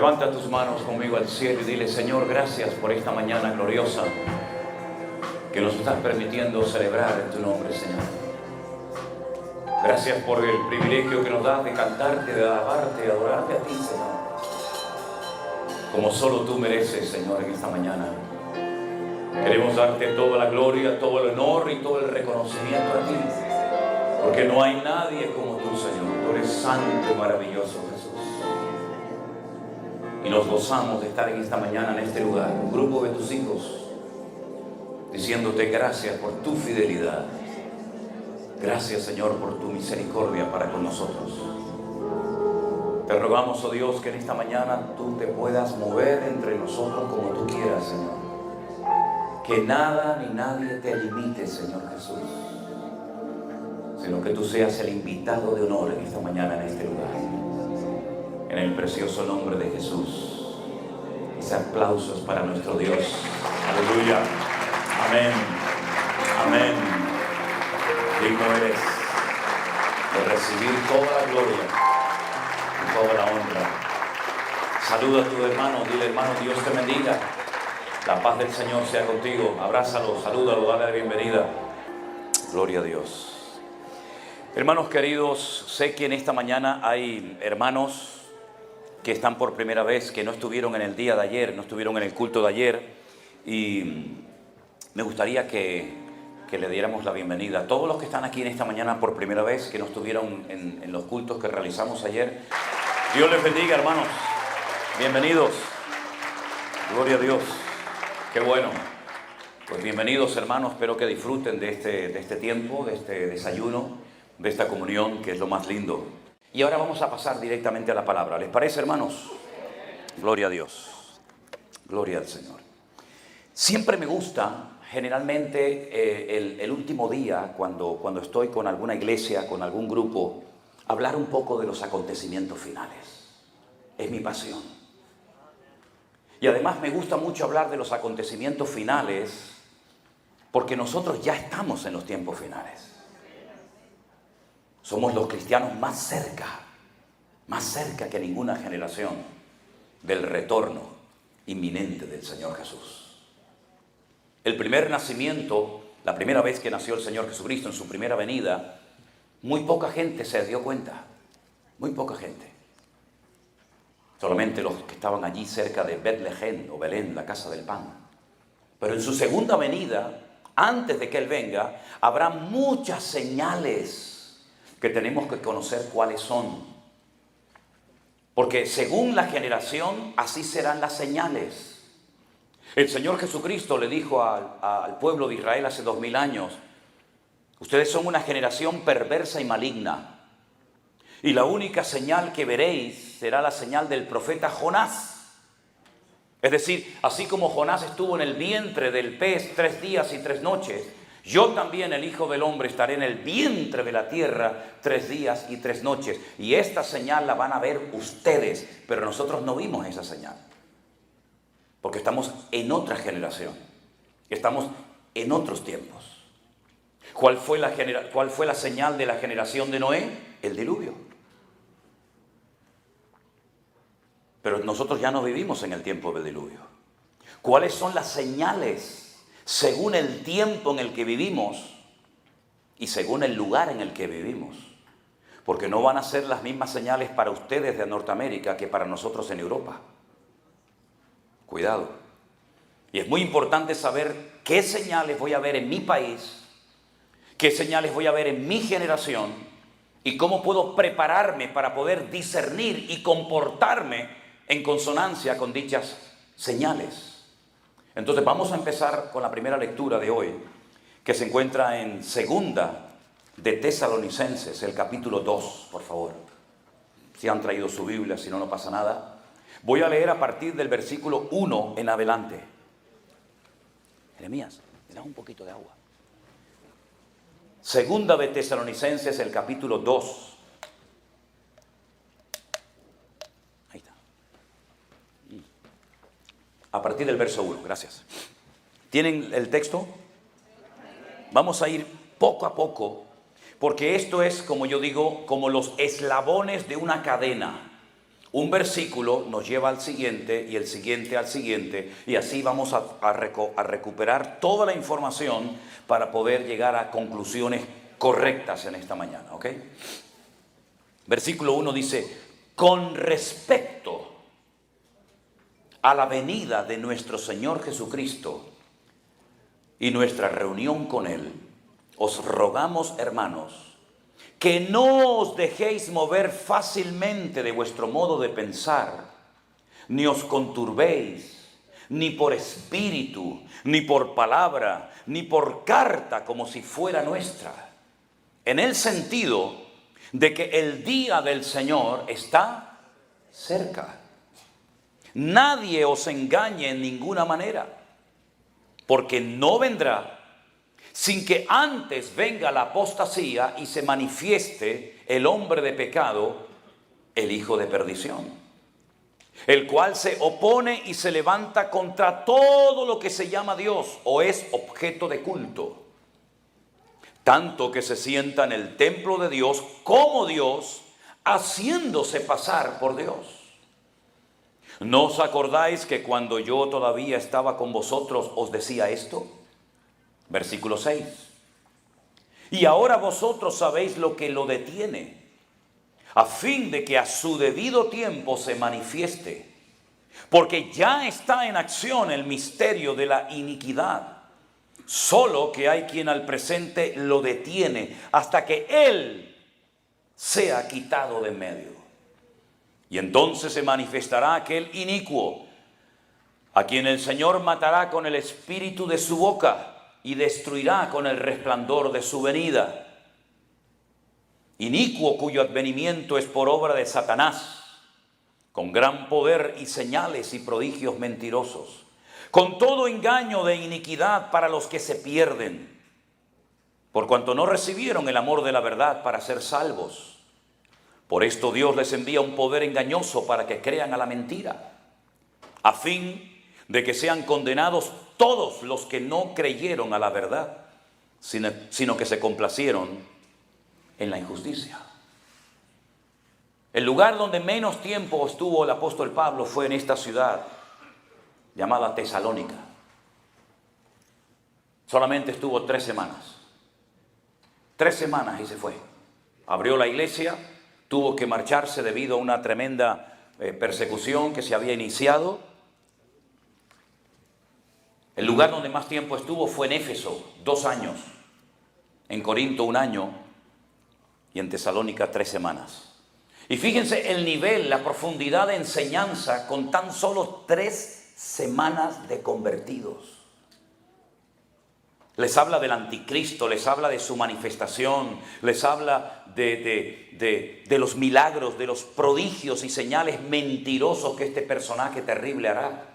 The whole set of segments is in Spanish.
Levanta tus manos conmigo al cielo y dile: Señor, gracias por esta mañana gloriosa que nos estás permitiendo celebrar en tu nombre, Señor. Gracias por el privilegio que nos das de cantarte, de alabarte, de adorarte a ti, Señor, como solo tú mereces, Señor, en esta mañana. Queremos darte toda la gloria, todo el honor y todo el reconocimiento a ti, porque no hay nadie como tú, Señor. Tú eres santo y maravilloso, Jesús. Y nos gozamos de estar en esta mañana en este lugar, un grupo de tus hijos, diciéndote gracias por tu fidelidad. Gracias, Señor, por tu misericordia para con nosotros. Te rogamos, oh Dios, que en esta mañana tú te puedas mover entre nosotros como tú quieras, Señor. Que nada ni nadie te limite, Señor Jesús, sino que tú seas el invitado de honor en esta mañana en este lugar. En el precioso nombre de Jesús. Ese aplauso es para nuestro Dios. Aleluya. Amén. Amén. Digno eres de recibir toda la gloria y toda la honra. Saluda a tu hermano, dile: hermano, Dios te bendiga. La paz del Señor sea contigo. Abrázalo, salúdalo, dale la bienvenida. Gloria a Dios. Hermanos queridos, sé que en esta mañana hay hermanos que están por primera vez, que no estuvieron en el día de ayer, no estuvieron en el culto de ayer, y me gustaría que le diéramos la bienvenida a todos los que están aquí en esta mañana por primera vez, que no estuvieron en los cultos que realizamos ayer. Dios les bendiga, hermanos. Bienvenidos. Gloria a Dios. Qué bueno. Pues bienvenidos, hermanos. Espero que disfruten de este tiempo, de este desayuno, de esta comunión, que es lo más lindo. Y ahora vamos a pasar directamente a la palabra. ¿Les parece, hermanos? Gloria a Dios. Gloria al Señor. Siempre me gusta, generalmente, el último día, cuando estoy con alguna iglesia, con algún grupo, hablar un poco de los acontecimientos finales. Es mi pasión. Y además me gusta mucho hablar de los acontecimientos finales, porque nosotros ya estamos en los tiempos finales. Somos los cristianos más cerca que ninguna generación del retorno inminente del Señor Jesús. El primer nacimiento, la primera vez que nació el Señor Jesucristo en su primera venida, muy poca gente se dio cuenta, muy poca gente. Solamente los que estaban allí cerca de Betlehem o Belén, la casa del pan. Pero en su segunda venida, antes de que Él venga, habrá muchas señales que tenemos que conocer cuáles son. Porque según la generación, así serán las señales. El Señor Jesucristo le dijo al pueblo de Israel hace 2000 años: ustedes son una generación perversa y maligna, y la única señal que veréis será la señal del profeta Jonás. Es decir, así como Jonás estuvo en el vientre del pez 3 días y 3 noches, yo también, el Hijo del Hombre, estaré en el vientre de la tierra 3 días y 3 noches. Y esta señal la van a ver ustedes, pero nosotros no vimos esa señal. Porque estamos en otra generación. Estamos en otros tiempos. ¿Cuál fue la señal de la generación de Noé? El diluvio. Pero nosotros ya no vivimos en el tiempo del diluvio. ¿Cuáles son las señales según el tiempo en el que vivimos y según el lugar en el que vivimos? Porque no van a ser las mismas señales para ustedes de Norteamérica que para nosotros en Europa. Cuidado. Y es muy importante saber qué señales voy a ver en mi país, qué señales voy a ver en mi generación y cómo puedo prepararme para poder discernir y comportarme en consonancia con dichas señales. Entonces vamos a empezar con la primera lectura de hoy, que se encuentra en Segunda de Tesalonicenses, el capítulo 2, por favor. Si han traído su Biblia, si no, no pasa nada. Voy a leer a partir del versículo 1 en adelante. Jeremías, ¿me das un poquito de agua? Segunda de Tesalonicenses, el capítulo 2. Ahí está. A partir del verso 1, gracias. ¿Tienen el texto? Vamos a ir poco a poco, porque esto es, como yo digo, como los eslabones de una cadena. Un versículo nos lleva al siguiente y el siguiente al siguiente, y así vamos a recuperar toda la información para poder llegar a conclusiones correctas en esta mañana, ¿ok? Versículo 1 dice: con respecto a la venida de nuestro Señor Jesucristo y nuestra reunión con Él, os rogamos, hermanos, que no os dejéis mover fácilmente de vuestro modo de pensar, ni os conturbéis, ni por espíritu, ni por palabra, ni por carta como si fuera nuestra, en el sentido de que el día del Señor está cerca. Nadie os engañe en ninguna manera, porque no vendrá sin que antes venga la apostasía y se manifieste el hombre de pecado, el hijo de perdición, el cual se opone y se levanta contra todo lo que se llama Dios o es objeto de culto, tanto que se sienta en el templo de Dios como Dios, haciéndose pasar por Dios. ¿No os acordáis que cuando yo todavía estaba con vosotros os decía esto? Versículo 6. Y ahora vosotros sabéis lo que lo detiene, a fin de que a su debido tiempo se manifieste, porque ya está en acción el misterio de la iniquidad, solo que hay quien al presente lo detiene hasta que Él sea quitado de en medio. Y entonces se manifestará aquel inicuo, a quien el Señor matará con el espíritu de su boca y destruirá con el resplandor de su venida. Inicuo cuyo advenimiento es por obra de Satanás, con gran poder y señales y prodigios mentirosos, con todo engaño de iniquidad para los que se pierden, por cuanto no recibieron el amor de la verdad para ser salvos. Por esto Dios les envía un poder engañoso para que crean a la mentira, a fin de que sean condenados todos los que no creyeron a la verdad, sino que se complacieron en la injusticia. El lugar donde menos tiempo estuvo el apóstol Pablo fue en esta ciudad llamada Tesalónica. Solamente estuvo 3 semanas. 3 semanas y se fue. Abrió la iglesia, tuvo que marcharse debido a una tremenda persecución que se había iniciado. El lugar donde más tiempo estuvo fue en Éfeso, 2 años, en Corinto 1 año y en Tesalónica 3 semanas. Y fíjense el nivel, la profundidad de enseñanza con tan solo 3 semanas de convertidos. Les habla del anticristo, les habla de su manifestación, les habla de los milagros, de los prodigios y señales mentirosos que este personaje terrible hará.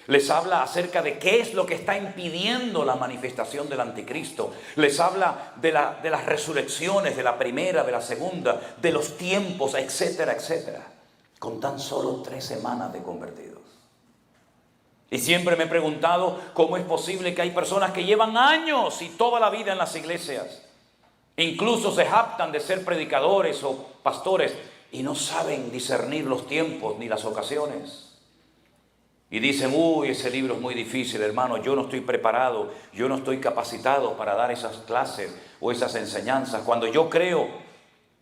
Les habla acerca de qué es lo que está impidiendo la manifestación del anticristo. Les habla de las resurrecciones, de la primera, de la segunda, de los tiempos, etcétera, etcétera. Con tan solo 3 semanas de convertidos. Y siempre me he preguntado cómo es posible que hay personas que llevan años y toda la vida en las iglesias. Incluso se jactan de ser predicadores o pastores y no saben discernir los tiempos ni las ocasiones. Y dicen, uy, ese libro es muy difícil, hermano, yo no estoy preparado, yo no estoy capacitado para dar esas clases o esas enseñanzas. Cuando yo creo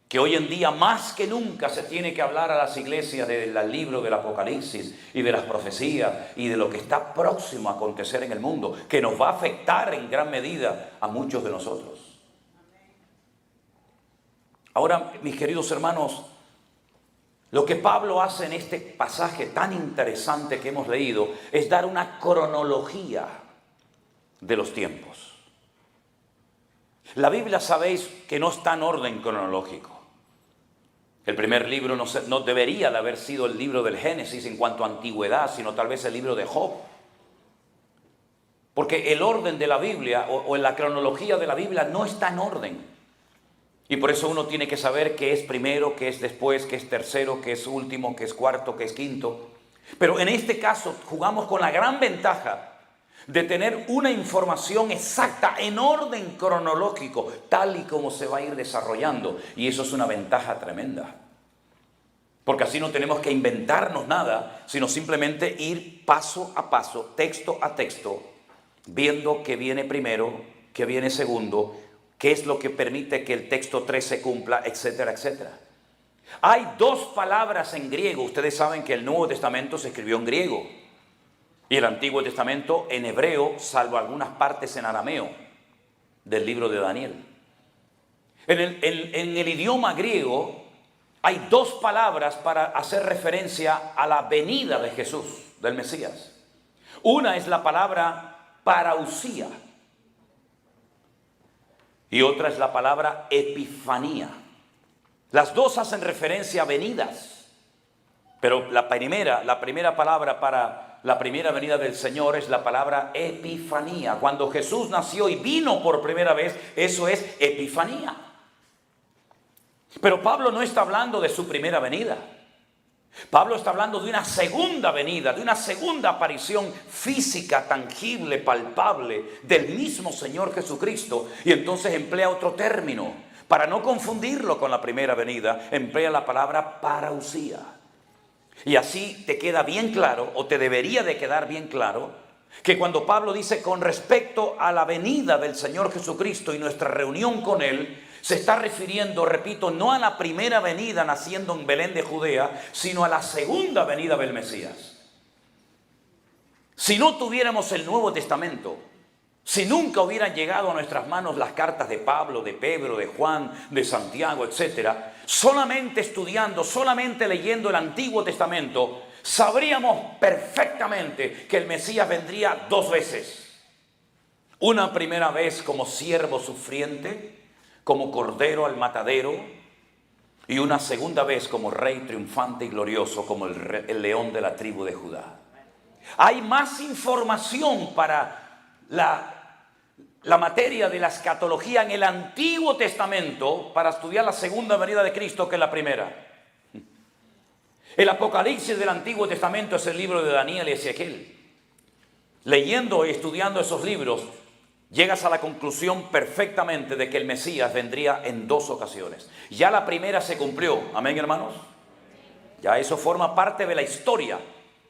que hoy en día más que nunca se tiene que hablar a las iglesias del libro del Apocalipsis y de las profecías y de lo que está próximo a acontecer en el mundo, que nos va a afectar en gran medida a muchos de nosotros. Ahora, mis queridos hermanos, lo que Pablo hace en este pasaje tan interesante que hemos leído es dar una cronología de los tiempos. La Biblia, sabéis que no está en orden cronológico. El primer libro no debería de haber sido el libro del Génesis en cuanto a antigüedad, sino tal vez el libro de Job. Porque el orden de la Biblia o en la cronología de la Biblia no está en orden. Y por eso uno tiene que saber qué es primero, qué es después, qué es tercero, qué es último, qué es cuarto, qué es quinto. Pero en este caso jugamos con la gran ventaja de tener una información exacta en orden cronológico, tal y como se va a ir desarrollando. Y eso es una ventaja tremenda. Porque así no tenemos que inventarnos nada, sino simplemente ir paso a paso, texto a texto, viendo qué viene primero, qué viene segundo, qué es lo que permite que el texto 3 se cumpla, etcétera, etcétera. Hay dos palabras en griego. Ustedes saben que el Nuevo Testamento se escribió en griego y el Antiguo Testamento en hebreo, salvo algunas partes en arameo del libro de Daniel. En el idioma griego hay dos palabras para hacer referencia a la venida de Jesús, del Mesías. Una es la palabra parausía y otra es la palabra epifanía. Las dos hacen referencia a venidas, pero la primera palabra para la primera venida del Señor es la palabra epifanía. Cuando Jesús nació y vino por primera vez, eso es epifanía. Pero Pablo no está hablando de su primera venida. Pablo está hablando de una segunda venida, de una segunda aparición física, tangible, palpable del mismo Señor Jesucristo. Y entonces emplea otro término. Para no confundirlo con la primera venida, emplea la palabra parausía. Y así te queda bien claro, o te debería de quedar bien claro, que cuando Pablo dice con respecto a la venida del Señor Jesucristo y nuestra reunión con Él, se está refiriendo, repito, no a la primera venida naciendo en Belén de Judea, sino a la segunda venida del Mesías. Si no tuviéramos el Nuevo Testamento, si nunca hubieran llegado a nuestras manos las cartas de Pablo, de Pedro, de Juan, de Santiago, etcétera, solamente estudiando, solamente leyendo el Antiguo Testamento, sabríamos perfectamente que el Mesías vendría dos veces. Una primera vez como siervo sufriente, como cordero al matadero, y una segunda vez como rey triunfante y glorioso, como el león de la tribu de Judá. Hay más información para la materia de la escatología en el Antiguo Testamento para estudiar la segunda venida de Cristo que la primera. El Apocalipsis del Antiguo Testamento es el libro de Daniel y Ezequiel. Leyendo y estudiando esos libros, llegas a la conclusión perfectamente de que el Mesías vendría en dos ocasiones. Ya la primera se cumplió, amén, hermanos. Ya eso forma parte de la historia,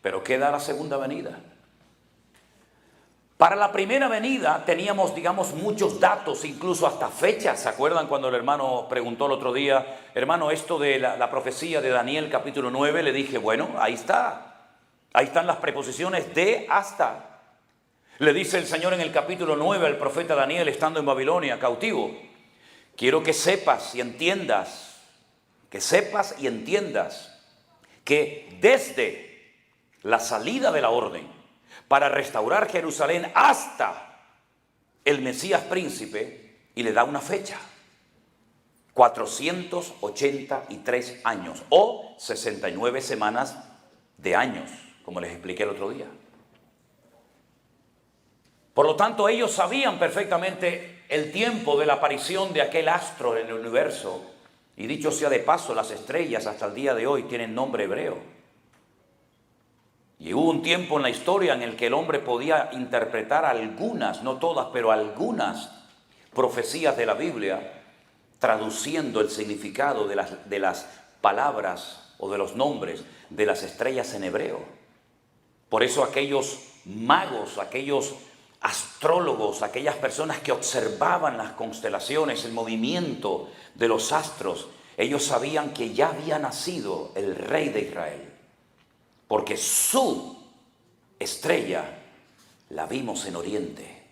pero queda la segunda venida. Para la primera venida teníamos, muchos datos, incluso hasta fechas. ¿Se acuerdan cuando el hermano preguntó el otro día, hermano, esto de la profecía de Daniel capítulo 9? Le dije, bueno, ahí está. Ahí están las preposiciones de hasta. Le dice el Señor en el capítulo 9 al profeta Daniel, estando en Babilonia, cautivo: quiero que sepas y entiendas, que desde la salida de la orden para restaurar Jerusalén hasta el Mesías príncipe, y le da una fecha, 483 años o 69 semanas de años, como les expliqué el otro día. Por lo tanto, ellos sabían perfectamente el tiempo de la aparición de aquel astro en el universo. Y dicho sea de paso, las estrellas hasta el día de hoy tienen nombre hebreo. Y hubo un tiempo en la historia en el que el hombre podía interpretar algunas, no todas, pero algunas profecías de la Biblia, traduciendo el significado de las palabras o de los nombres de las estrellas en hebreo. Por eso aquellos magos, aquellos astrólogos, aquellas personas que observaban las constelaciones, el movimiento de los astros, ellos sabían que ya había nacido el rey de Israel. Porque su estrella la vimos en Oriente.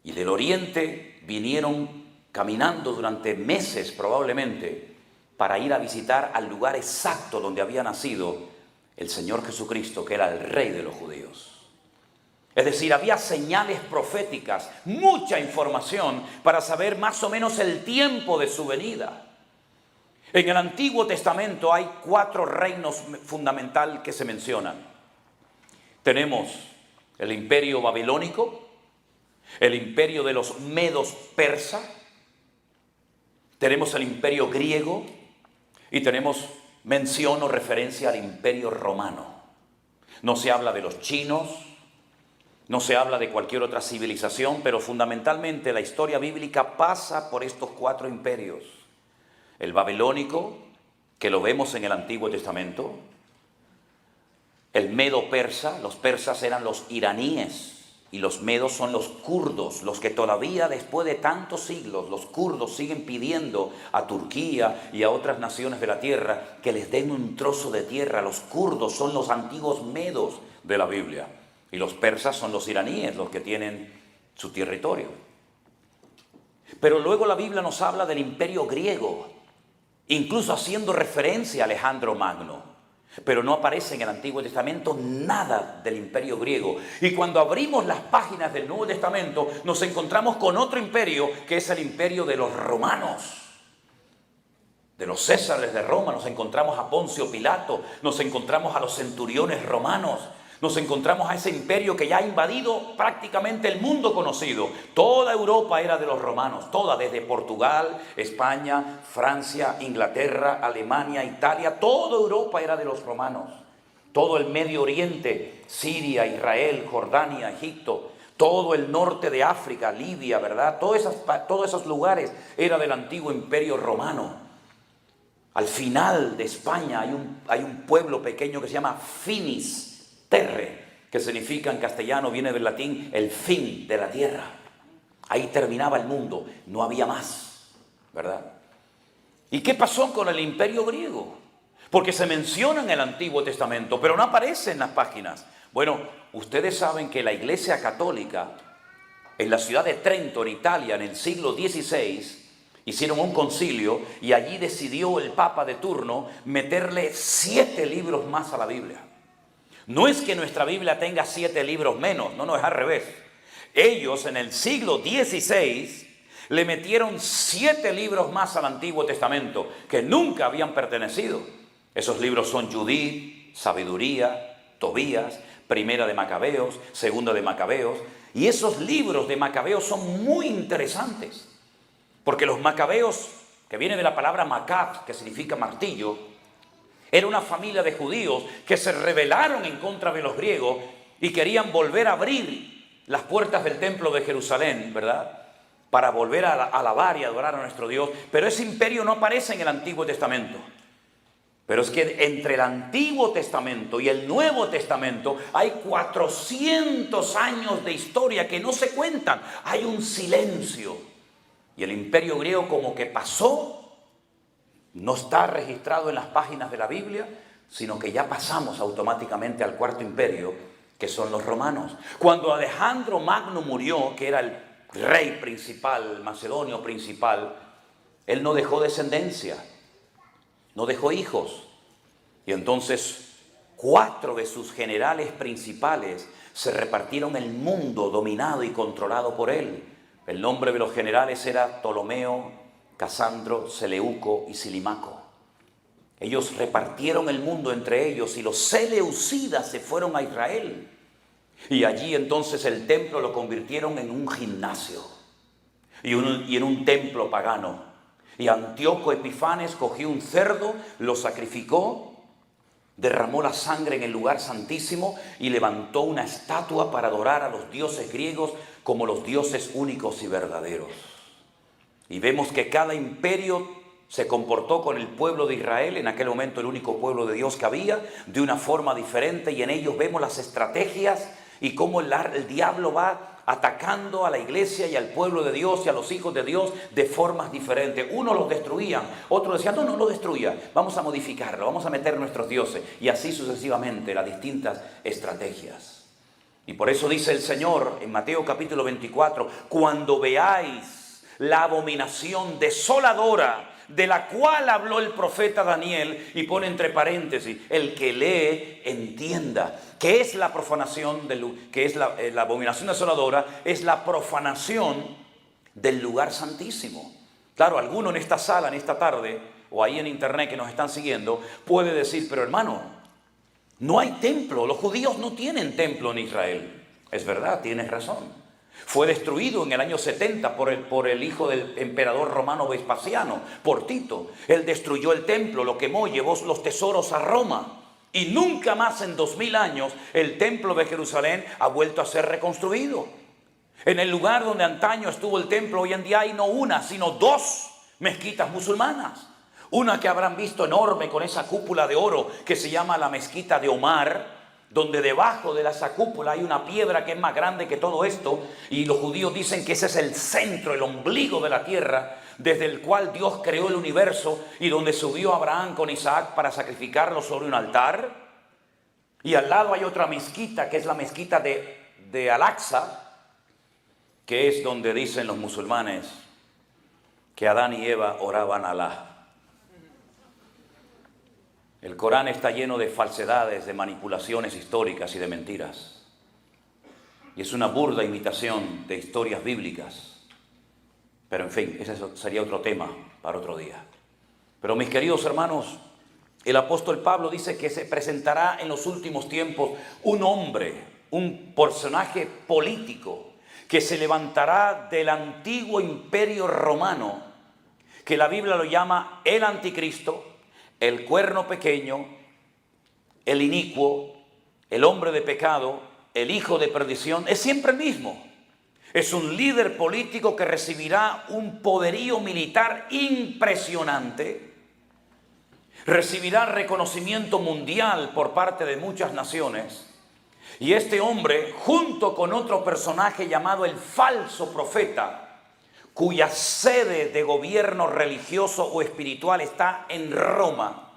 Y del Oriente vinieron caminando durante meses probablemente para ir a visitar al lugar exacto donde había nacido el Señor Jesucristo, que era el Rey de los judíos. Es decir, había señales proféticas, mucha información para saber más o menos el tiempo de su venida. En el Antiguo Testamento hay 4 reinos fundamentales que se mencionan. Tenemos el imperio babilónico, el imperio de los medos persa, tenemos el imperio griego y tenemos mención o referencia al imperio romano. No se habla de los chinos, no se habla de cualquier otra civilización, pero fundamentalmente la historia bíblica pasa por estos 4 imperios. El babilónico, que lo vemos en el Antiguo Testamento. El medo persa, los persas eran los iraníes y los medos son los kurdos, los que todavía después de tantos siglos, los kurdos siguen pidiendo a Turquía y a otras naciones de la tierra que les den un trozo de tierra. Los kurdos son los antiguos medos de la Biblia y los persas son los iraníes, los que tienen su territorio. Pero luego la Biblia nos habla del imperio griego, incluso haciendo referencia a Alejandro Magno. Pero no aparece en el Antiguo Testamento nada del imperio griego. Y cuando abrimos las páginas del Nuevo Testamento, nos encontramos con otro imperio, que es el imperio de los romanos. De los Césares de Roma, nos encontramos a Poncio Pilato, nos encontramos a los centuriones romanos, nos encontramos a ese imperio que ya ha invadido prácticamente el mundo conocido. Toda Europa era de los romanos, toda, desde Portugal, España, Francia, Inglaterra, Alemania, Italia, toda Europa era de los romanos. Todo el Medio Oriente, Siria, Israel, Jordania, Egipto, todo el norte de África, Libia, ¿verdad? Todos esos lugares era del antiguo imperio romano. Al final de España hay un pueblo pequeño que se llama Finis Terre, que significa en castellano, viene del latín, el fin de la tierra. Ahí terminaba el mundo, no había más, ¿verdad? ¿Y qué pasó con el imperio griego? Porque se menciona en el Antiguo Testamento, pero no aparece en las páginas. Bueno, ustedes saben que la Iglesia Católica, en la ciudad de Trento, en Italia, en el siglo XVI, hicieron un concilio y allí decidió el Papa de turno meterle 7 libros más a la Biblia. No es que nuestra Biblia tenga 7 libros menos, no, es al revés. Ellos en el siglo XVI le metieron 7 libros más al Antiguo Testamento que nunca habían pertenecido. Esos libros son Judith, Sabiduría, Tobías, Primera de Macabeos, Segunda de Macabeos. Y esos libros de Macabeos son muy interesantes, porque los Macabeos, que viene de la palabra Macab, que significa martillo, era una familia de judíos que se rebelaron en contra de los griegos y querían volver a abrir las puertas del templo de Jerusalén, ¿verdad? Para volver a alabar y adorar a nuestro Dios. Pero ese imperio no aparece en el Antiguo Testamento. Pero es que entre el Antiguo Testamento y el Nuevo Testamento hay 400 años de historia que no se cuentan. Hay un silencio. Y el imperio griego como que pasó. No está registrado en las páginas de la Biblia, sino que ya pasamos automáticamente al cuarto imperio, que son los romanos. Cuando Alejandro Magno murió, que era el rey principal, el macedonio principal, él no dejó descendencia, no dejó hijos. Y entonces 4 de sus generales principales se repartieron el mundo dominado y controlado por él. El nombre de los generales era Ptolomeo, Casandro, Seleuco y Silimaco. Ellos repartieron el mundo entre ellos y los seleucidas se fueron a Israel. Y allí entonces el templo lo convirtieron en un gimnasio y en un templo pagano. Y Antíoco Epifanes cogió un cerdo, lo sacrificó, derramó la sangre en el lugar santísimo y levantó una estatua para adorar a los dioses griegos como los dioses únicos y verdaderos. Y vemos que cada imperio se comportó con el pueblo de Israel, en aquel momento el único pueblo de Dios que había, de una forma diferente, y en ellos vemos las estrategias y cómo el diablo va atacando a la iglesia y al pueblo de Dios y a los hijos de Dios de formas diferentes. Unos los destruían, otros decían, no lo destruya, vamos a modificarlo, vamos a meter nuestros dioses, y así sucesivamente las distintas estrategias. Y por eso dice el Señor en Mateo capítulo 24, cuando veáis la abominación desoladora de la cual habló el profeta Daniel, y pone entre paréntesis, el que lee entienda. ¿Qué es la profanación? ¿Qué es la abominación desoladora? Es la profanación del lugar santísimo. Claro, alguno en esta sala, en esta tarde, o ahí en internet que nos están siguiendo, puede decir, pero hermano, no hay templo, los judíos no tienen templo en Israel. Es verdad, tienes razón. Fue destruido en el año 70 por el hijo del emperador romano Vespasiano, por Tito. Él destruyó el templo, lo quemó, llevó los tesoros a Roma. Y nunca más en 2000 años el templo de Jerusalén ha vuelto a ser reconstruido. En el lugar donde antaño estuvo el templo, hoy en día hay no una, sino 2 mezquitas musulmanas. Una que habrán visto enorme con esa cúpula de oro que se llama la mezquita de Omar, donde debajo de esa cúpula hay una piedra que es más grande que todo esto, y los judíos dicen que ese es el centro, el ombligo de la tierra, desde el cual Dios creó el universo, y donde subió Abraham con Isaac para sacrificarlo sobre un altar. Y al lado hay otra mezquita, que es la mezquita de Al-Aqsa, que es donde dicen los musulmanes que Adán y Eva oraban a Alá. El Corán está lleno de falsedades, de manipulaciones históricas y de mentiras. Y es una burda imitación de historias bíblicas. Pero en fin, ese sería otro tema para otro día. Pero mis queridos hermanos, el apóstol Pablo dice que se presentará en los últimos tiempos un hombre, un personaje político que se levantará del antiguo imperio romano, que la Biblia lo llama el anticristo, el cuerno pequeño, el inicuo, el hombre de pecado, el hijo de perdición. Es siempre el mismo. Es un líder político que recibirá un poderío militar impresionante, recibirá reconocimiento mundial por parte de muchas naciones. Y este hombre, junto con otro personaje llamado el falso profeta, cuya sede de gobierno religioso o espiritual está en Roma,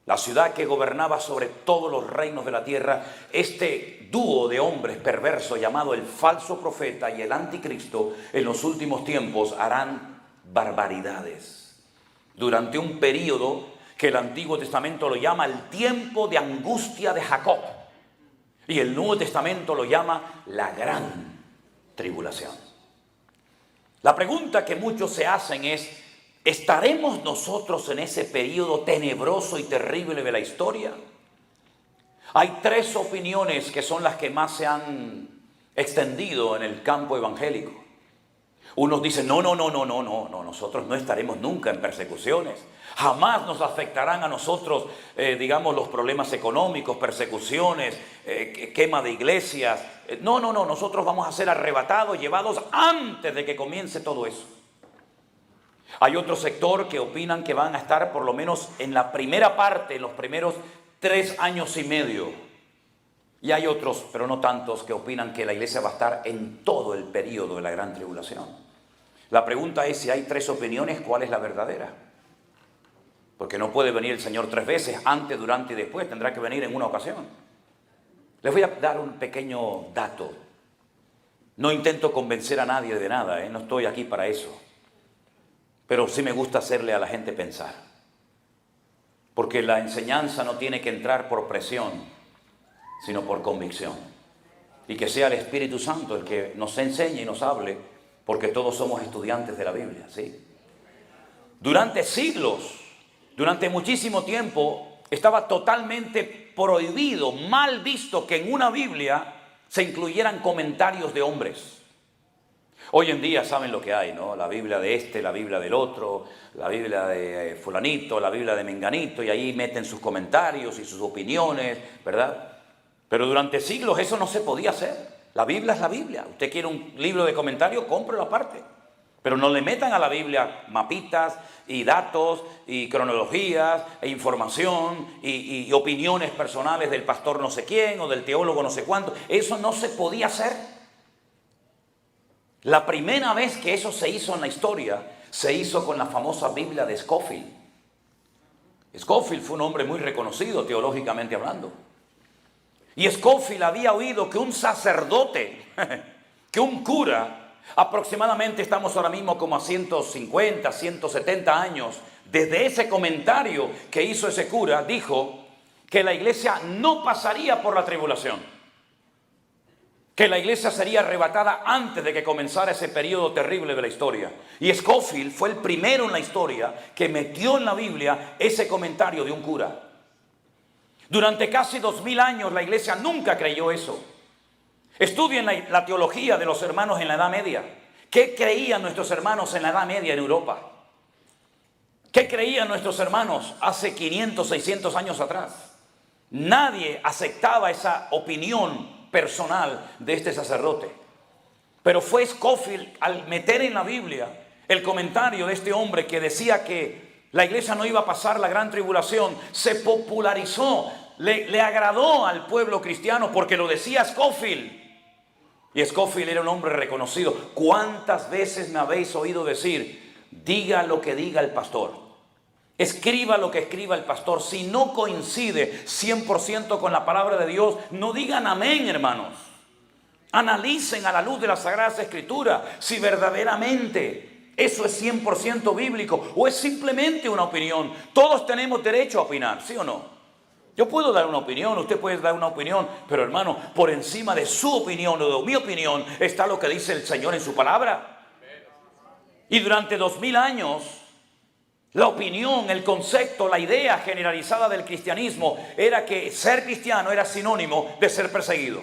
la ciudad que gobernaba sobre todos los reinos de la tierra, este dúo de hombres perversos llamado el falso profeta y el anticristo, en los últimos tiempos harán barbaridades durante un periodo que el Antiguo Testamento lo llama el tiempo de angustia de Jacob, y el Nuevo Testamento lo llama la gran tribulación. La pregunta que muchos se hacen es: ¿estaremos nosotros en ese periodo tenebroso y terrible de la historia? Hay tres opiniones que son las que más se han extendido en el campo evangélico. Unos dicen, no, nosotros no estaremos nunca en persecuciones. Jamás nos afectarán a nosotros, digamos, los problemas económicos, persecuciones, quema de iglesias. No, nosotros vamos a ser arrebatados, llevados antes de que comience todo eso. Hay otro sector que opinan que van a estar por lo menos en la primera parte, en los primeros 3 años y medio. Y hay otros, pero no tantos, que opinan que la iglesia va a estar en todo el periodo de la gran tribulación. La pregunta es, si hay 3 opiniones, ¿cuál es la verdadera? Porque no puede venir el Señor 3 veces, antes, durante y después. Tendrá que venir en una ocasión. Les voy a dar un pequeño dato. No intento convencer a nadie de nada, no estoy aquí para eso. Pero sí me gusta hacerle a la gente pensar. Porque la enseñanza no tiene que entrar por presión, sino por convicción. Y que sea el Espíritu Santo el que nos enseñe y nos hable, porque todos somos estudiantes de la Biblia, ¿sí? Durante siglos, durante muchísimo tiempo, estaba totalmente prohibido, mal visto que en una Biblia se incluyeran comentarios de hombres. Hoy en día saben lo que hay, ¿no? La Biblia de este, la Biblia del otro, la Biblia de fulanito, la Biblia de menganito, y ahí meten sus comentarios y sus opiniones, ¿verdad? Pero durante siglos eso no se podía hacer. La Biblia es la Biblia. Usted quiere un libro de comentarios, cómprelo aparte. Pero no le metan a la Biblia mapitas y datos y cronologías e información y opiniones personales del pastor no sé quién o del teólogo no sé cuánto. Eso no se podía hacer. La primera vez que eso se hizo en la historia, se hizo con la famosa Biblia de Scofield. Scofield fue un hombre muy reconocido teológicamente hablando. Y Scofield había oído que un sacerdote, que un cura, aproximadamente estamos ahora mismo como a 150, 170 años, desde ese comentario que hizo ese cura, dijo que la iglesia no pasaría por la tribulación. Que la iglesia sería arrebatada antes de que comenzara ese periodo terrible de la historia. Y Scofield fue el primero en la historia que metió en la Biblia ese comentario de un cura. Durante casi 2000 años la iglesia nunca creyó eso. Estudien la teología de los hermanos en la Edad Media. ¿Qué creían nuestros hermanos en la Edad Media en Europa? ¿Qué creían nuestros hermanos hace 500, 600 años atrás? Nadie aceptaba esa opinión personal de este sacerdote. Pero fue Scofield, al meter en la Biblia el comentario de este hombre que decía que la iglesia no iba a pasar la gran tribulación, se popularizó, le agradó al pueblo cristiano porque lo decía Scofield. Y Scofield era un hombre reconocido. ¿Cuántas veces me habéis oído decir, diga lo que diga el pastor, escriba lo que escriba el pastor? Si no coincide 100% con la palabra de Dios, no digan amén, hermanos. Analicen a la luz de las Sagradas Escrituras si verdaderamente eso es 100% bíblico o es simplemente una opinión. Todos tenemos derecho a opinar, ¿sí o no? Yo puedo dar una opinión, usted puede dar una opinión, pero hermano, por encima de su opinión o de mi opinión está lo que dice el Señor en su palabra. Y durante 2000 años, la opinión, el concepto, la idea generalizada del cristianismo era que ser cristiano era sinónimo de ser perseguido.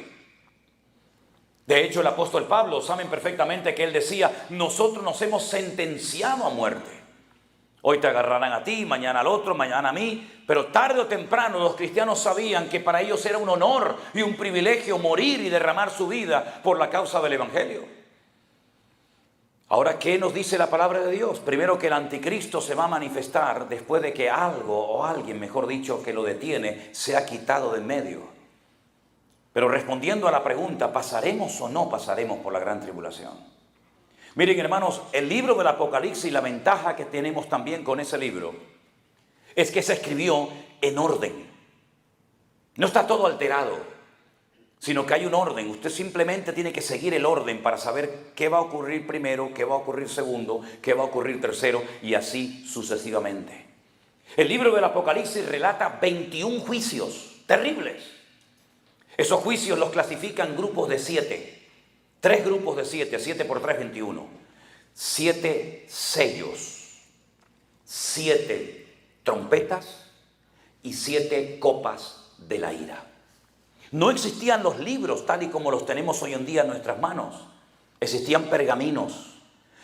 De hecho, el apóstol Pablo, saben perfectamente que él decía, nosotros nos hemos sentenciado a muerte. Hoy te agarrarán a ti, mañana al otro, mañana a mí. Pero tarde o temprano los cristianos sabían que para ellos era un honor y un privilegio morir y derramar su vida por la causa del evangelio. Ahora, ¿qué nos dice la palabra de Dios? Primero, que el anticristo se va a manifestar después de que algo o alguien, mejor dicho, que lo detiene, se ha quitado de en medio. Pero respondiendo a la pregunta, ¿pasaremos o no pasaremos por la gran tribulación? Miren, hermanos, el libro del Apocalipsis, la ventaja que tenemos también con ese libro es que se escribió en orden. No está todo alterado, sino que hay un orden. Usted simplemente tiene que seguir el orden para saber qué va a ocurrir primero, qué va a ocurrir segundo, qué va a ocurrir tercero y así sucesivamente. El libro del Apocalipsis relata 21 juicios terribles. Esos juicios los clasifican en grupos de 7. 3 grupos de 7, 7 por 3, 21. 7 sellos, 7 trompetas y 7 copas de la ira. No existían los libros tal y como los tenemos hoy en día en nuestras manos. Existían pergaminos.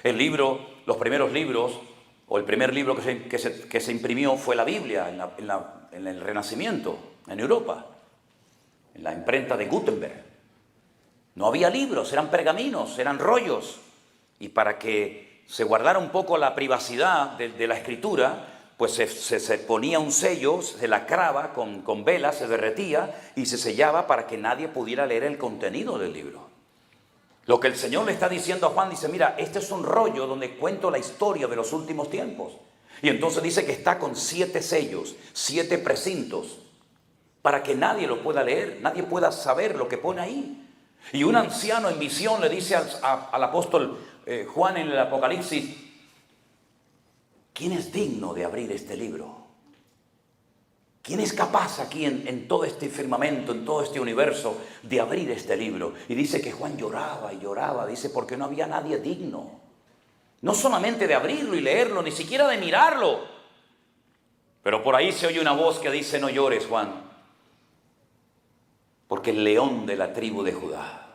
Los primeros libros, o el primer libro que se imprimió fue la Biblia en el Renacimiento, en Europa, en la imprenta de Gutenberg. No había libros, eran pergaminos, eran rollos. Y para que se guardara un poco la privacidad de la escritura, pues se ponía un sello, se lacraba con vela, se derretía y se sellaba para que nadie pudiera leer el contenido del libro. Lo que el Señor le está diciendo a Juan, dice, mira, este es un rollo donde cuento la historia de los últimos tiempos. Y entonces dice que está con 7 sellos, 7 precintos, para que nadie lo pueda leer, nadie pueda saber lo que pone ahí. Y un anciano en visión le dice al apóstol Juan en el Apocalipsis, ¿quién es digno de abrir este libro? ¿Quién es capaz aquí en todo este firmamento, en todo este universo, de abrir este libro? Y dice que Juan lloraba y lloraba, dice, porque no había nadie digno. No solamente de abrirlo y leerlo, ni siquiera de mirarlo. Pero por ahí se oye una voz que dice, no llores, Juan, porque el león de la tribu de Judá,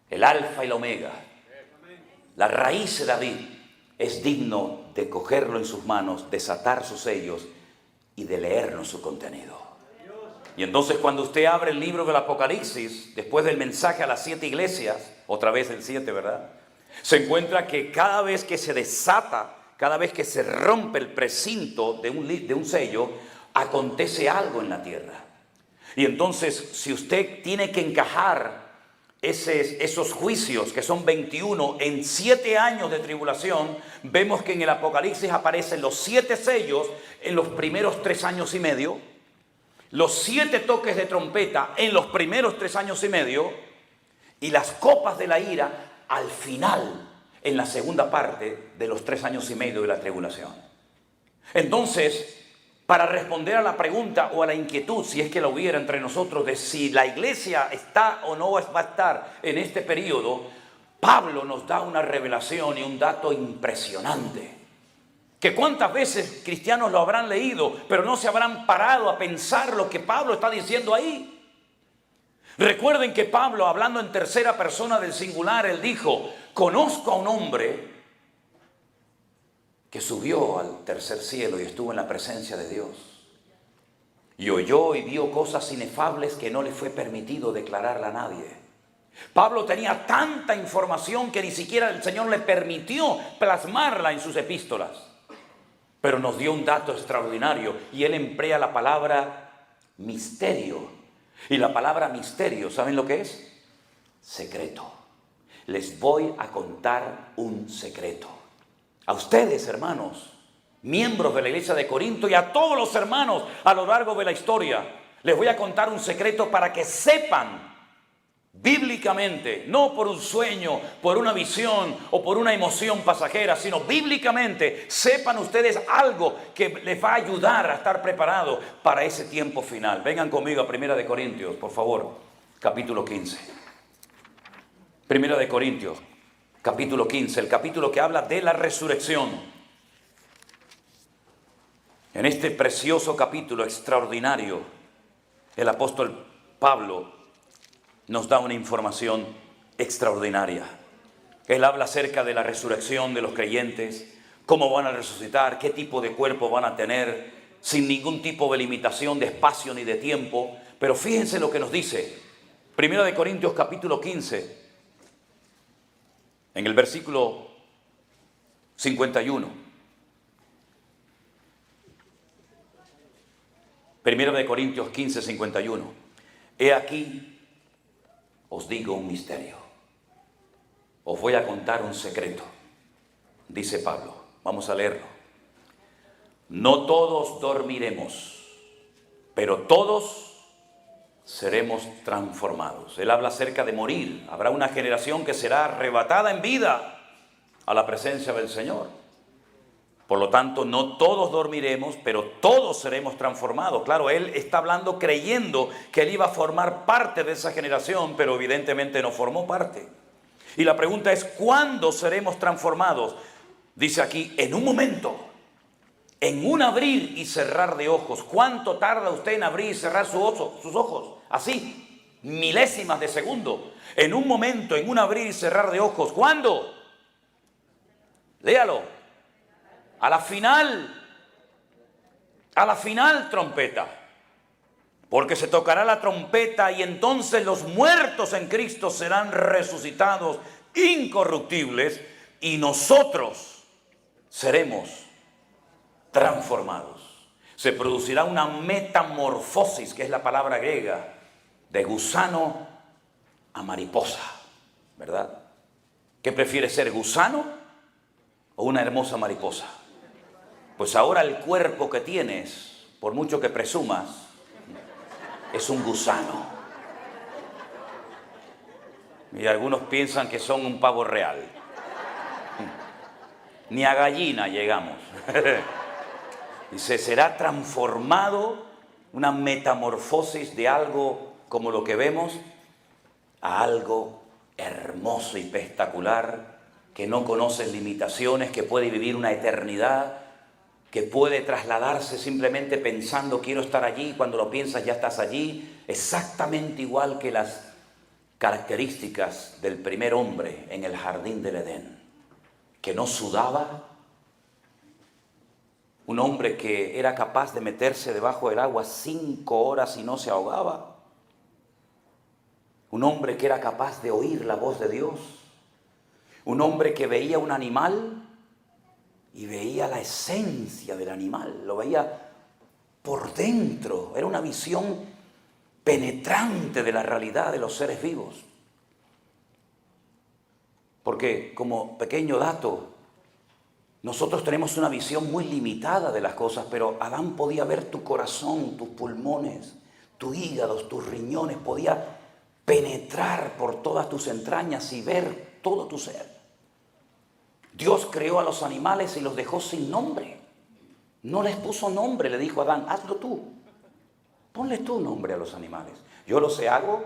el alfa y la omega, la raíz de David, es digno de cogerlo en sus manos, desatar sus sellos y de leernos su contenido. Y entonces cuando usted abre el libro del Apocalipsis, después del mensaje a las 7 iglesias, otra vez el 7, ¿verdad? Se encuentra que cada vez que se desata, cada vez que se rompe el precinto de un sello, acontece algo en la tierra. Y entonces, si usted tiene que encajar esos juicios, que son 21, en 7 años de tribulación, vemos que en el Apocalipsis aparecen los 7 sellos en los primeros 3 años y medio, los 7 toques de trompeta en los primeros 3 años y medio, y las copas de la ira al final, en la segunda parte de los 3 años y medio de la tribulación. Entonces, para responder a la pregunta o a la inquietud, si es que la hubiera entre nosotros, de si la iglesia está o no va a estar en este periodo, Pablo nos da una revelación y un dato impresionante. Que cuántas veces cristianos lo habrán leído, pero no se habrán parado a pensar lo que Pablo está diciendo ahí. Recuerden que Pablo, hablando en tercera persona del singular, él dijo, conozco a un hombre que subió al tercer cielo y estuvo en la presencia de Dios. Y oyó y vio cosas inefables que no le fue permitido declararla a nadie. Pablo tenía tanta información que ni siquiera el Señor le permitió plasmarla en sus epístolas. Pero nos dio un dato extraordinario y él emplea la palabra misterio. Y la palabra misterio, ¿saben lo que es? Secreto. Les voy a contar un secreto. A ustedes, hermanos, miembros de la iglesia de Corinto, y a todos los hermanos a lo largo de la historia, les voy a contar un secreto para que sepan bíblicamente, no por un sueño, por una visión o por una emoción pasajera, sino bíblicamente, sepan ustedes algo que les va a ayudar a estar preparados para ese tiempo final. Vengan conmigo a 1 Corintios, por favor, capítulo 15. 1 Corintios, capítulo 15, el capítulo que habla de la resurrección. En este precioso capítulo extraordinario, el apóstol Pablo nos da una información extraordinaria. Él habla acerca de la resurrección de los creyentes, cómo van a resucitar, qué tipo de cuerpo van a tener, sin ningún tipo de limitación de espacio ni de tiempo. Pero fíjense lo que nos dice 1 Corintios capítulo 15, en el versículo 51. 1 Corintios 15, 51. He aquí, os digo un misterio. Os voy a contar un secreto. Dice Pablo. Vamos a leerlo. No todos dormiremos, pero todos seremos transformados. Él habla acerca de morir. Habrá una generación que será arrebatada en vida a la presencia del Señor. Por lo tanto, no todos dormiremos, pero todos seremos transformados. Claro, él está hablando creyendo que él iba a formar parte de esa generación, pero evidentemente no formó parte. Y la pregunta es, ¿cuándo seremos transformados? Dice aquí, en un momento, en un abrir y cerrar de ojos. ¿Cuánto tarda usted en abrir y cerrar sus ojos? Así, milésimas de segundo. En un momento, en un abrir y cerrar de ojos. ¿Cuándo? Léalo. A la final trompeta, porque se tocará la trompeta y entonces los muertos en Cristo serán resucitados incorruptibles y nosotros seremos transformados. Se producirá una metamorfosis, que es la palabra griega, de gusano a mariposa, ¿verdad? ¿Qué prefiere ser, gusano o una hermosa mariposa? Pues ahora el cuerpo que tienes, por mucho que presumas, es un gusano. Y algunos piensan que son un pavo real. Ni a gallina llegamos. Dice, será transformado, una metamorfosis de algo como lo que vemos, a algo hermoso y espectacular, que no conoce limitaciones, que puede vivir una eternidad, que puede trasladarse simplemente pensando quiero estar allí, cuando lo piensas ya estás allí, exactamente igual que las características del primer hombre en el jardín del Edén, que no sudaba, un hombre que era capaz de meterse debajo del agua 5 horas y no se ahogaba, un hombre que era capaz de oír la voz de Dios, un hombre que veía un animal y veía la esencia del animal, lo veía por dentro, era una visión penetrante de la realidad de los seres vivos. Porque, como pequeño dato, nosotros tenemos una visión muy limitada de las cosas, pero Adán podía ver tu corazón, tus pulmones, tu hígado, tus riñones, podía penetrar por todas tus entrañas y ver todo tu ser. Dios creó a los animales y los dejó sin nombre. No les puso nombre, le dijo a Adán, hazlo tú. Ponle tu nombre a los animales. Yo lo sé, hago,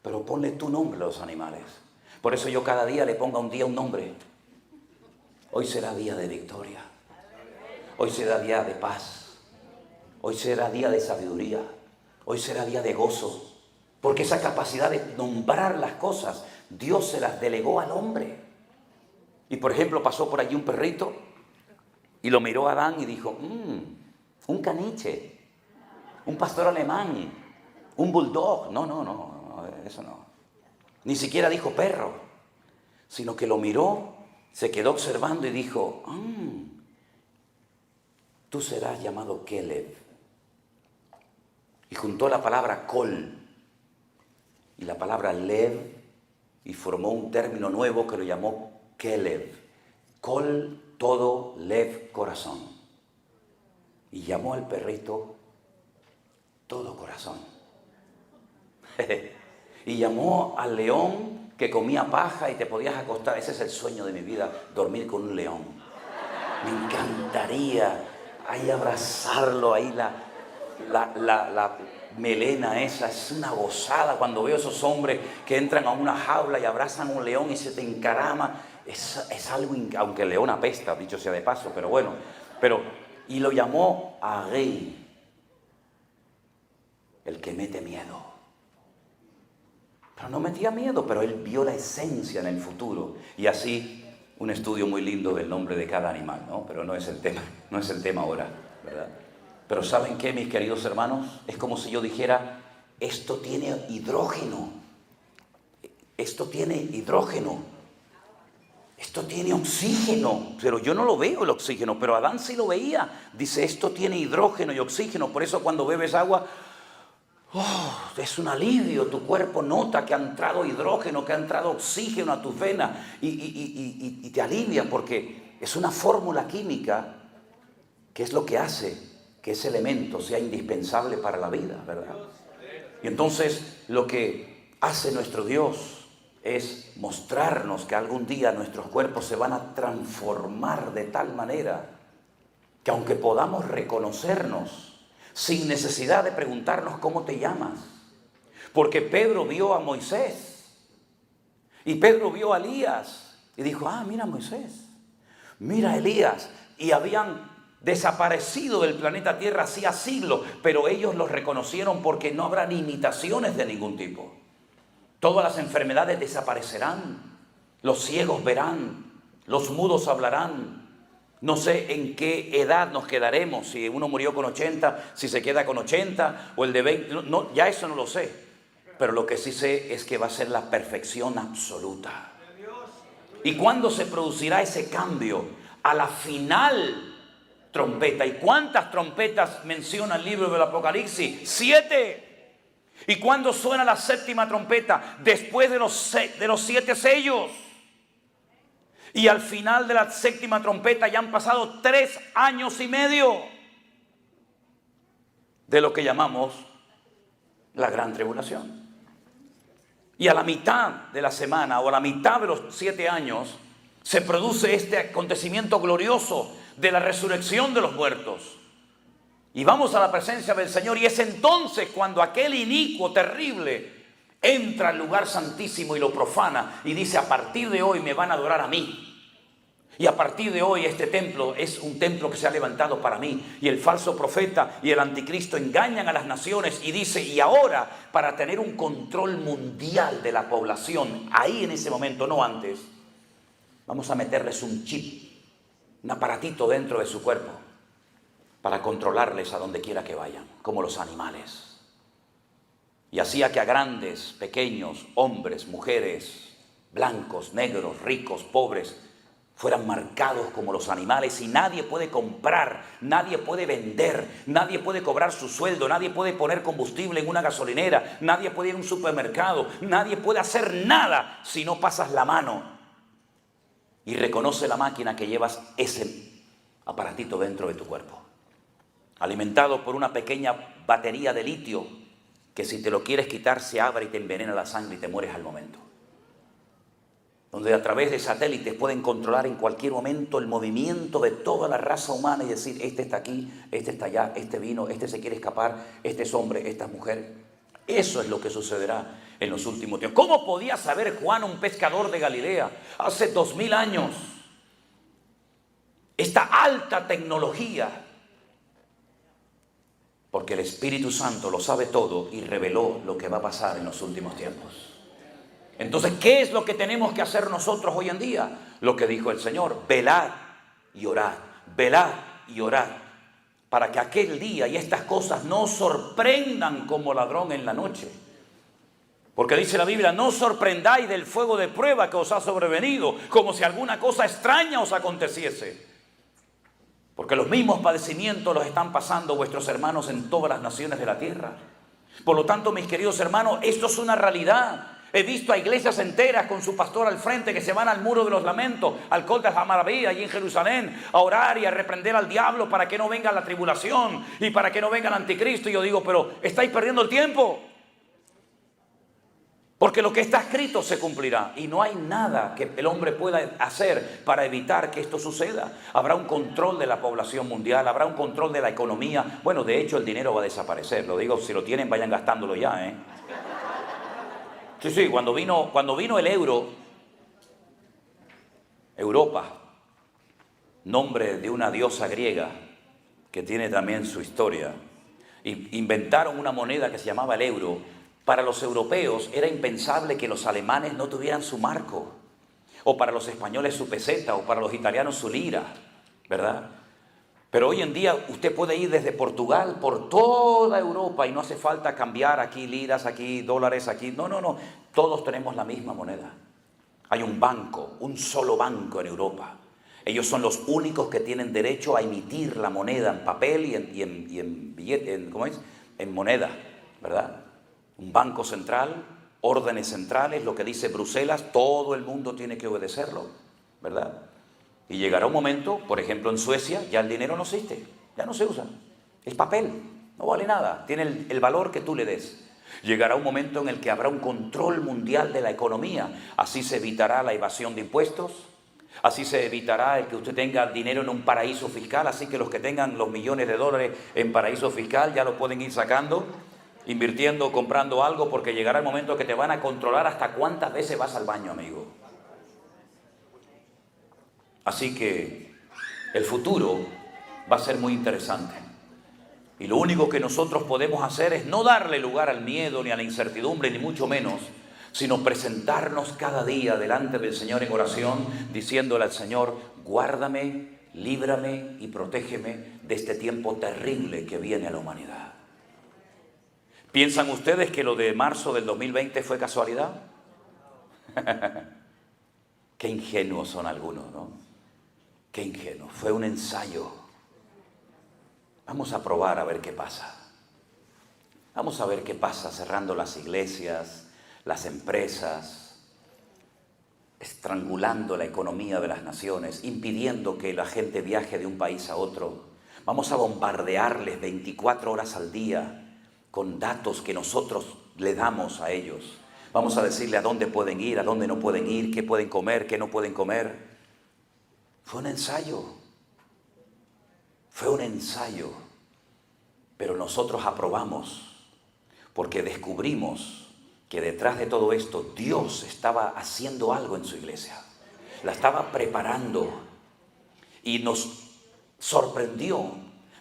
pero ponle tu nombre a los animales. Por eso yo cada día le pongo a un día un nombre. Hoy será día de victoria. Hoy será día de paz. Hoy será día de sabiduría. Hoy será día de gozo. Porque esa capacidad de nombrar las cosas, Dios se las delegó al hombre. Y por ejemplo pasó por allí un perrito y lo miró a Adán y dijo, un caniche, un pastor alemán, un bulldog. No, eso no. Ni siquiera dijo perro, sino que lo miró, se quedó observando y dijo, tú serás llamado Caleb. Y juntó la palabra col y la palabra lev y formó un término nuevo que lo llamó Caleb. Col, todo, lev, corazón. Y llamó al perrito todo corazón. Y llamó al león que comía paja y te podías acostar. Ese es el sueño de mi vida, dormir con un león. Me encantaría ahí abrazarlo, ahí la melena esa. Es una gozada cuando veo esos hombres que entran a una jaula y abrazan a un león y se te encarama. Es algo, aunque el león apesta, dicho sea de paso, pero bueno. Y lo llamó Agei, el que mete miedo. Pero no metía miedo, pero él vio la esencia en el futuro. Y así, un estudio muy lindo del nombre de cada animal, ¿no? Pero no es el tema ahora, ¿verdad? Pero ¿saben qué, mis queridos hermanos? Es como si yo dijera, esto tiene hidrógeno. Esto tiene hidrógeno. Esto tiene oxígeno. Pero yo no lo veo el oxígeno, pero Adán sí lo veía. Dice, esto tiene hidrógeno y oxígeno. Por eso cuando bebes agua, es un alivio, tu cuerpo nota que ha entrado hidrógeno, que ha entrado oxígeno a tus venas y te alivia porque es una fórmula química que es lo que hace que ese elemento sea indispensable para la vida, ¿verdad? Y entonces lo que hace nuestro Dios es mostrarnos que algún día nuestros cuerpos se van a transformar de tal manera que aunque podamos reconocernos, sin necesidad de preguntarnos cómo te llamas. Porque Pedro vio a Moisés. Y Pedro vio a Elías. Y dijo, mira a Moisés. Mira a Elías. Y habían desaparecido del planeta Tierra hacía siglos. Pero ellos los reconocieron porque no habrá ni imitaciones de ningún tipo. Todas las enfermedades desaparecerán. Los ciegos verán. Los mudos hablarán. No sé en qué edad nos quedaremos, si uno murió con 80, si se queda con 80 o el de 20, no, ya eso no lo sé. Pero lo que sí sé es que va a ser la perfección absoluta. ¿Y cuándo se producirá ese cambio? A la final trompeta. ¿Y cuántas trompetas menciona el libro del Apocalipsis? 7. ¿Y cuándo suena la séptima trompeta? Después de los 7 sellos. Y al final de la séptima trompeta ya han pasado 3 años y medio de lo que llamamos la gran tribulación. Y a la mitad de la semana o a la mitad de los 7 años se produce este acontecimiento glorioso de la resurrección de los muertos. Y vamos a la presencia del Señor y es entonces cuando aquel inicuo terrible entra al lugar santísimo y lo profana y dice, a partir de hoy me van a adorar a mí. Y a partir de hoy este templo es un templo que se ha levantado para mí. Y el falso profeta y el anticristo engañan a las naciones y dice, y ahora para tener un control mundial de la población, ahí en ese momento, no antes, vamos a meterles un chip, un aparatito dentro de su cuerpo para controlarles a donde quiera que vayan, como los animales. Y hacía que a grandes, pequeños, hombres, mujeres, blancos, negros, ricos, pobres, fueran marcados como los animales y nadie puede comprar, nadie puede vender, nadie puede cobrar su sueldo, nadie puede poner combustible en una gasolinera, nadie puede ir a un supermercado, nadie puede hacer nada si no pasas la mano y reconoce la máquina que llevas ese aparatito dentro de tu cuerpo, alimentado por una pequeña batería de litio que si te lo quieres quitar se abre y te envenena la sangre y te mueres al momento. Donde a través de satélites pueden controlar en cualquier momento el movimiento de toda la raza humana y decir, este está aquí, este está allá, este vino, este se quiere escapar, este es hombre, esta es mujer. Eso es lo que sucederá en los últimos tiempos. ¿Cómo podía saber Juan, un pescador de Galilea, hace 2000 años, esta alta tecnología? Porque el Espíritu Santo lo sabe todo y reveló lo que va a pasar en los últimos tiempos. Entonces, ¿qué es lo que tenemos que hacer nosotros hoy en día? Lo que dijo el Señor, velad y orad, velad y orad, para que aquel día y estas cosas no os sorprendan como ladrón en la noche. Porque dice la Biblia, no os sorprendáis del fuego de prueba que os ha sobrevenido, como si alguna cosa extraña os aconteciese. Porque los mismos padecimientos los están pasando vuestros hermanos en todas las naciones de la tierra. Por lo tanto, mis queridos hermanos, esto es una realidad. He visto a iglesias enteras con su pastor al frente que se van al muro de los lamentos, al Col de Hammurabi, allí en Jerusalén, a orar y a reprender al diablo para que no venga la tribulación y para que no venga el anticristo. Y yo digo, pero estáis perdiendo el tiempo. Porque lo que está escrito se cumplirá y no hay nada que el hombre pueda hacer para evitar que esto suceda. Habrá un control de la población mundial, habrá un control de la economía. Bueno, de hecho el dinero va a desaparecer. Lo digo, si lo tienen vayan gastándolo ya, Sí, cuando vino el euro, Europa, nombre de una diosa griega que tiene también su historia, inventaron una moneda que se llamaba el euro. Para los europeos era impensable que los alemanes no tuvieran su marco, o para los españoles su peseta, o para los italianos su lira, ¿verdad? Pero hoy en día usted puede ir desde Portugal por toda Europa y no hace falta cambiar aquí liras, aquí dólares, aquí. No. Todos tenemos la misma moneda. Hay un banco, un solo banco en Europa. Ellos son los únicos que tienen derecho a emitir la moneda en papel y en billete, ¿cómo es? En moneda, ¿verdad? Un banco central, órdenes centrales, lo que dice Bruselas, todo el mundo tiene que obedecerlo, ¿verdad? Y llegará un momento, por ejemplo en Suecia, ya el dinero no existe, ya no se usa. Es papel, no vale nada, tiene el valor que tú le des. Llegará un momento en el que habrá un control mundial de la economía. Así se evitará la evasión de impuestos, así se evitará el que usted tenga dinero en un paraíso fiscal, así que los que tengan los millones de dólares en paraíso fiscal ya lo pueden ir sacando, invirtiendo, comprando algo, porque llegará el momento que te van a controlar hasta cuántas veces vas al baño, amigo. Así que el futuro va a ser muy interesante. Y lo único que nosotros podemos hacer es no darle lugar al miedo, ni a la incertidumbre, ni mucho menos, sino presentarnos cada día delante del Señor en oración, diciéndole al Señor, guárdame, líbrame y protégeme de este tiempo terrible que viene a la humanidad. ¿Piensan ustedes que lo de marzo del 2020 fue casualidad? Qué ingenuos son algunos, ¿no? Qué ingenuo, fue un ensayo. Vamos a probar a ver qué pasa. Vamos a ver qué pasa cerrando las iglesias, las empresas, estrangulando la economía de las naciones, impidiendo que la gente viaje de un país a otro. Vamos a bombardearles 24 horas al día con datos que nosotros le damos a ellos. Vamos a decirle a dónde pueden ir, a dónde no pueden ir, qué pueden comer, qué no pueden comer. Fue un ensayo, pero nosotros aprobamos porque descubrimos que detrás de todo esto Dios estaba haciendo algo en su iglesia, la estaba preparando y nos sorprendió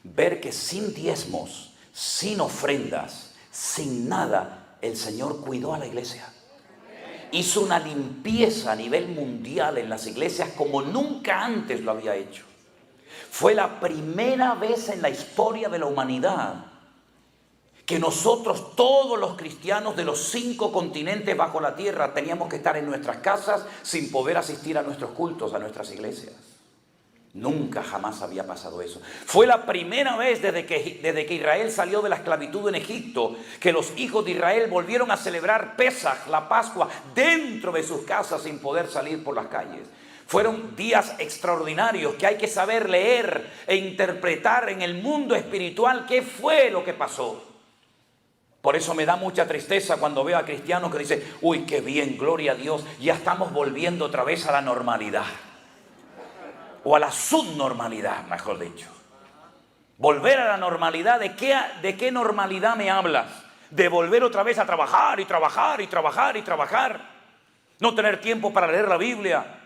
ver que sin diezmos, sin ofrendas, sin nada, el Señor cuidó a la iglesia. Hizo una limpieza a nivel mundial en las iglesias como nunca antes lo había hecho. Fue la primera vez en la historia de la humanidad que nosotros, todos los cristianos de los 5 continentes bajo la tierra, teníamos que estar en nuestras casas sin poder asistir a nuestros cultos, a nuestras iglesias. Nunca jamás había pasado eso. Fue la primera vez desde que Israel salió de la esclavitud en Egipto que los hijos de Israel volvieron a celebrar Pesaj, la Pascua, dentro de sus casas sin poder salir por las calles. Fueron días extraordinarios que hay que saber leer e interpretar en el mundo espiritual qué fue lo que pasó. Por eso me da mucha tristeza cuando veo a cristianos que dicen, uy, qué bien, gloria a Dios, ya estamos volviendo otra vez a la normalidad. O a la subnormalidad, mejor dicho. Volver a la normalidad, ¿de qué normalidad me hablas? De volver otra vez a trabajar y trabajar y trabajar y trabajar. No tener tiempo para leer la Biblia.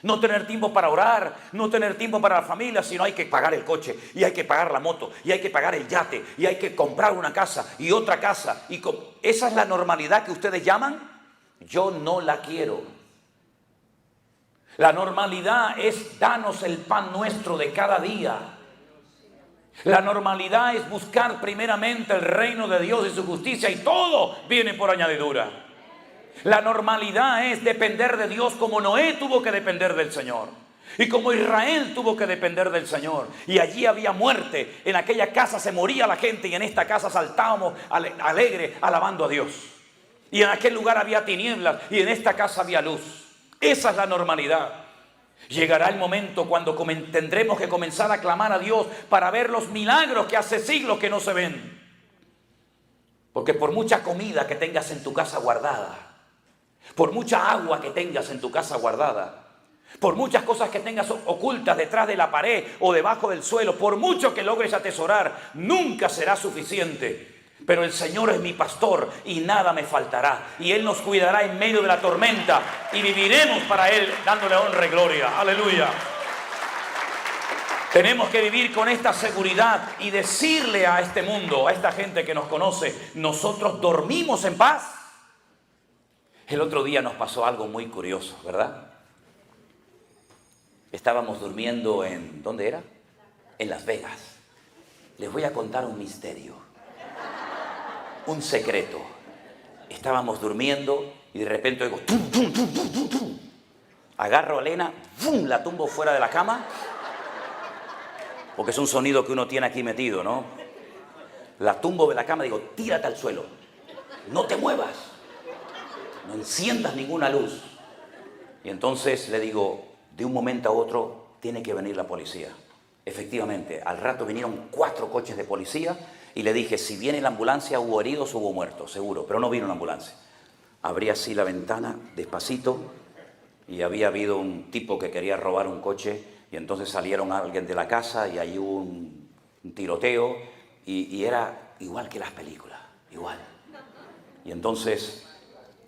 No tener tiempo para orar, no tener tiempo para la familia, sino hay que pagar el coche, y hay que pagar la moto, y hay que pagar el yate, y hay que comprar una casa y otra casa. ¿Esa es la normalidad que ustedes llaman? Yo no la quiero. La normalidad es danos el pan nuestro de cada día. La normalidad es buscar primeramente el reino de Dios y su justicia, y todo viene por añadidura. La normalidad es depender de Dios como Noé tuvo que depender del Señor. Y como Israel tuvo que depender del Señor. Y allí había muerte. En aquella casa se moría la gente y en esta casa saltábamos alegre alabando a Dios. Y en aquel lugar había tinieblas y en esta casa había luz. Esa es la normalidad. Llegará el momento cuando tendremos que comenzar a clamar a Dios para ver los milagros que hace siglos que no se ven. Porque por mucha comida que tengas en tu casa guardada, por mucha agua que tengas en tu casa guardada, por muchas cosas que tengas ocultas detrás de la pared o debajo del suelo, por mucho que logres atesorar, nunca será suficiente. Pero el Señor es mi pastor y nada me faltará. Y Él nos cuidará en medio de la tormenta y viviremos para Él dándole honra y gloria. Aleluya. Tenemos que vivir con esta seguridad y decirle a este mundo, a esta gente que nos conoce, nosotros dormimos en paz. El otro día nos pasó algo muy curioso, ¿verdad? Estábamos durmiendo en... ¿dónde era? En Las Vegas. Les voy a contar un misterio. Un secreto. Estábamos durmiendo y de repente oigo tum, tum, tum, tum, tum, tum. Agarro a Elena, ¡fum!, la tumbo fuera de la cama, porque es un sonido que uno tiene aquí metido, ¿no? La tumbo de la cama y digo, tírate al suelo, no te muevas, no enciendas ninguna luz. Y entonces le digo, de un momento a otro tiene que venir la policía. Efectivamente, al rato vinieron 4 coches de policía. Y le dije, si viene la ambulancia, hubo heridos o hubo muertos, seguro. Pero no vino una ambulancia. Abrí así la ventana, despacito, y había habido un tipo que quería robar un coche, y entonces salieron alguien de la casa, y ahí hubo un tiroteo, y era igual que las películas, igual. Y entonces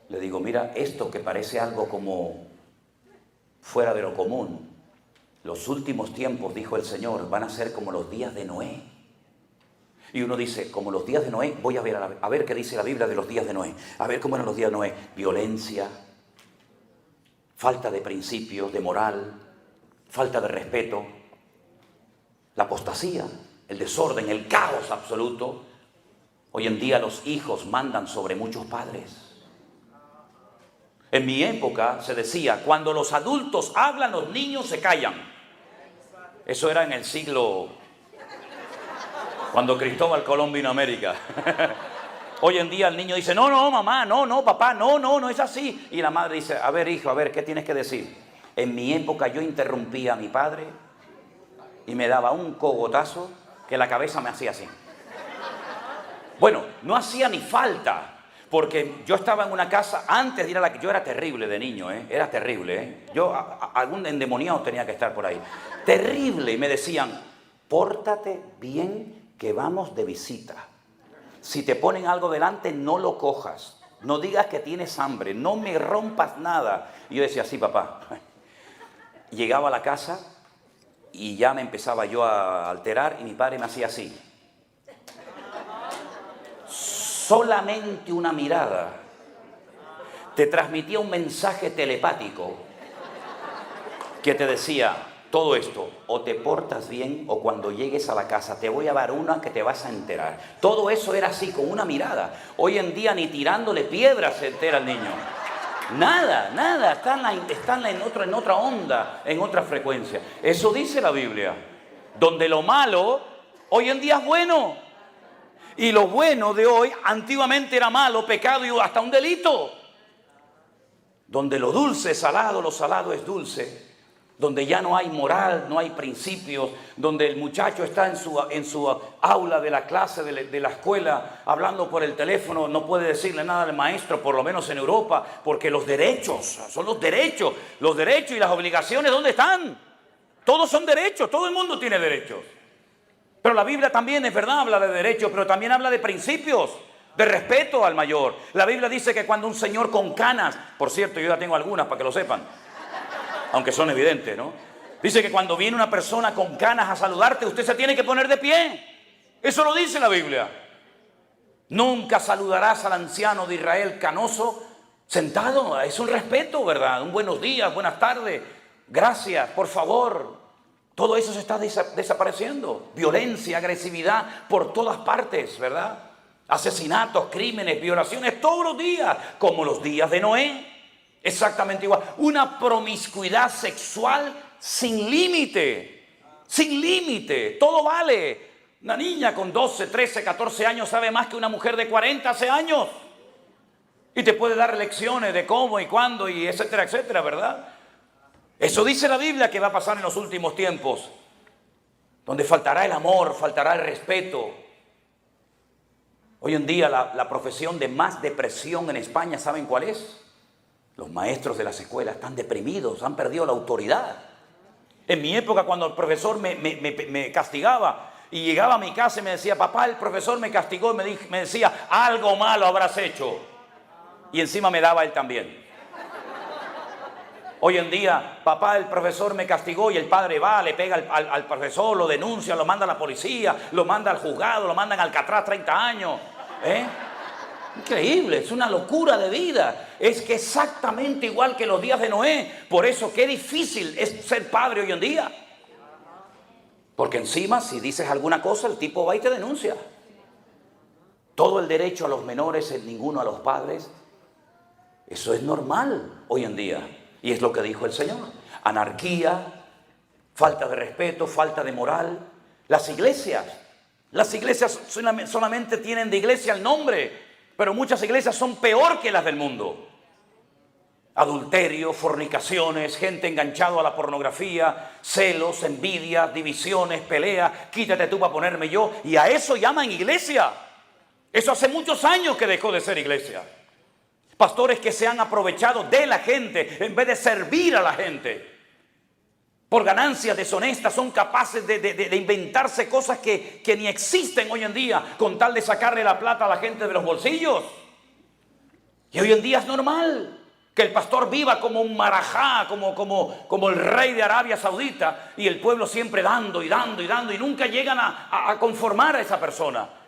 le digo, mira, esto que parece algo como fuera de lo común, los últimos tiempos, dijo el Señor, van a ser como los días de Noé. Y uno dice, como los días de Noé, voy a ver qué dice la Biblia de los días de Noé. A ver cómo eran los días de Noé. Violencia, falta de principios, de moral, falta de respeto, la apostasía, el desorden, el caos absoluto. Hoy en día los hijos mandan sobre muchos padres. En mi época se decía, cuando los adultos hablan, los niños se callan. Eso era en el siglo... cuando Cristóbal Colón vino a América. Hoy en día el niño dice, no, no, mamá, no, no, papá, no, no, no es así. Y la madre dice, a ver, hijo, a ver, ¿qué tienes que decir? En mi época yo interrumpía a mi padre y me daba un cogotazo que la cabeza me hacía así. Bueno, no hacía ni falta, porque yo estaba en una casa antes de ir a la... Yo era terrible de niño, era terrible, Yo, algún endemoniado tenía que estar por ahí. Terrible, y me decían, pórtate bien, que vamos de visita. Si te ponen algo delante, no lo cojas. No digas que tienes hambre. No me rompas nada. Y yo decía, sí, papá. Llegaba a la casa y ya me empezaba yo a alterar y mi padre me hacía así. Solamente una mirada te transmitía un mensaje telepático que te decía... todo esto, o te portas bien, o cuando llegues a la casa te voy a dar una que te vas a enterar. Todo eso era así, con una mirada. Hoy en día ni tirándole piedras se entera el niño. Nada, nada, están en otra onda, en otra frecuencia. Eso dice la Biblia. Donde lo malo, hoy en día es bueno. Y lo bueno de hoy, antiguamente era malo, pecado y hasta un delito. Donde lo dulce es salado, lo salado es dulce. Donde ya no hay moral, no hay principios, donde el muchacho está en su aula de la clase, de la escuela, hablando por el teléfono, no puede decirle nada al maestro, por lo menos en Europa, porque los derechos, son los derechos y las obligaciones, ¿dónde están? Todos son derechos, todo el mundo tiene derechos. Pero la Biblia también, es verdad, habla de derechos, pero también habla de principios, de respeto al mayor. La Biblia dice que cuando un señor con canas, por cierto, yo ya tengo algunas para que lo sepan, aunque son evidentes, ¿no? Dice que cuando viene una persona con canas a saludarte, usted se tiene que poner de pie. Eso lo dice la Biblia. Nunca saludarás al anciano de Israel canoso sentado. Es un respeto, ¿verdad? Un buenos días, buenas tardes, gracias, por favor. Todo eso se está desapareciendo. Violencia, agresividad por todas partes, ¿verdad? Asesinatos, crímenes, violaciones todos los días, como los días de Noé. Exactamente igual. Una promiscuidad sexual sin límite. Sin límite. Todo vale. Una niña con 12, 13, 14 años sabe más que una mujer de 40 hace años. Y te puede dar lecciones de cómo y cuándo y etcétera, etcétera, ¿verdad? Eso dice la Biblia que va a pasar en los últimos tiempos. Donde faltará el amor, faltará el respeto. Hoy en día la profesión de más depresión en España, ¿saben cuál es? Los maestros de las escuelas están deprimidos, han perdido la autoridad. En mi época, cuando el profesor me castigaba y llegaba a mi casa y me decía, papá, el profesor me castigó y me decía, algo malo habrás hecho. Y encima me daba él también. Hoy en día, papá, el profesor me castigó y el padre va, le pega al profesor, lo denuncia, lo manda a la policía, lo manda al juzgado, lo mandan al Alcatraz 30 años. Increíble, es una locura de vida. Es que exactamente igual que los días de Noé. Por eso qué difícil es ser padre hoy en día. Porque encima si dices alguna cosa el tipo va y te denuncia. Todo el derecho a los menores, ninguno a los padres. Eso es normal hoy en día. Y es lo que dijo el Señor. Anarquía, falta de respeto, falta de moral. Las iglesias solamente tienen de iglesia el nombre, pero muchas iglesias son peor que las del mundo. Adulterio, fornicaciones, gente enganchada a la pornografía, celos, envidia, divisiones, peleas, quítate tú para ponerme yo. Y a eso llaman iglesia. Eso hace muchos años que dejó de ser iglesia. Pastores que se han aprovechado de la gente en vez de servir a la gente. Por ganancias deshonestas son capaces de inventarse cosas que ni existen hoy en día con tal de sacarle la plata a la gente de los bolsillos. Y hoy en día es normal que el pastor viva como un marajá, como el rey de Arabia Saudita, y el pueblo siempre dando y dando y dando y nunca llegan a conformar a esa persona.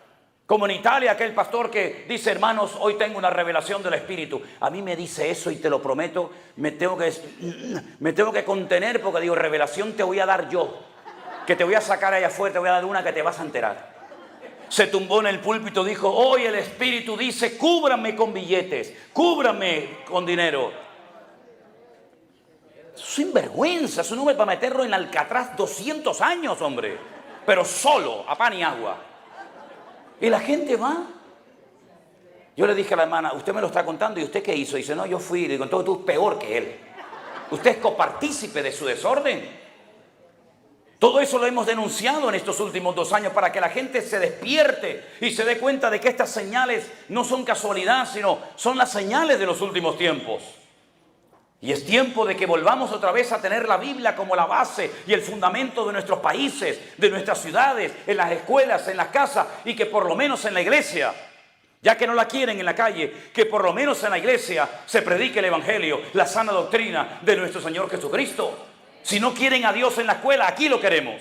Como en Italia, aquel pastor que dice, hermanos, hoy tengo una revelación del Espíritu. A mí me dice eso y te lo prometo, me tengo que contener porque digo, revelación te voy a dar yo. Que te voy a sacar allá afuera, te voy a dar una que te vas a enterar. Se tumbó en el púlpito, dijo, hoy el Espíritu dice, cúbrame con billetes, cúbrame con dinero. Sinvergüenza, es un hombre para meterlo en Alcatraz 200 años, hombre. Pero solo, a pan y agua. Y la gente va. Yo le dije a la hermana, usted me lo está contando, ¿y usted qué hizo? Y dice, no, yo fui. Le digo, entonces tú es peor que él. Usted es copartícipe de su desorden. Todo eso lo hemos denunciado en estos últimos 2 años para que la gente se despierte y se dé cuenta de que estas señales no son casualidad, sino son las señales de los últimos tiempos. Y es tiempo de que volvamos otra vez a tener la Biblia como la base y el fundamento de nuestros países, de nuestras ciudades, en las escuelas, en las casas, y que por lo menos en la iglesia, ya que no la quieren en la calle, que por lo menos en la iglesia se predique el Evangelio, la sana doctrina de nuestro Señor Jesucristo. Si no quieren a Dios en la escuela, aquí lo queremos.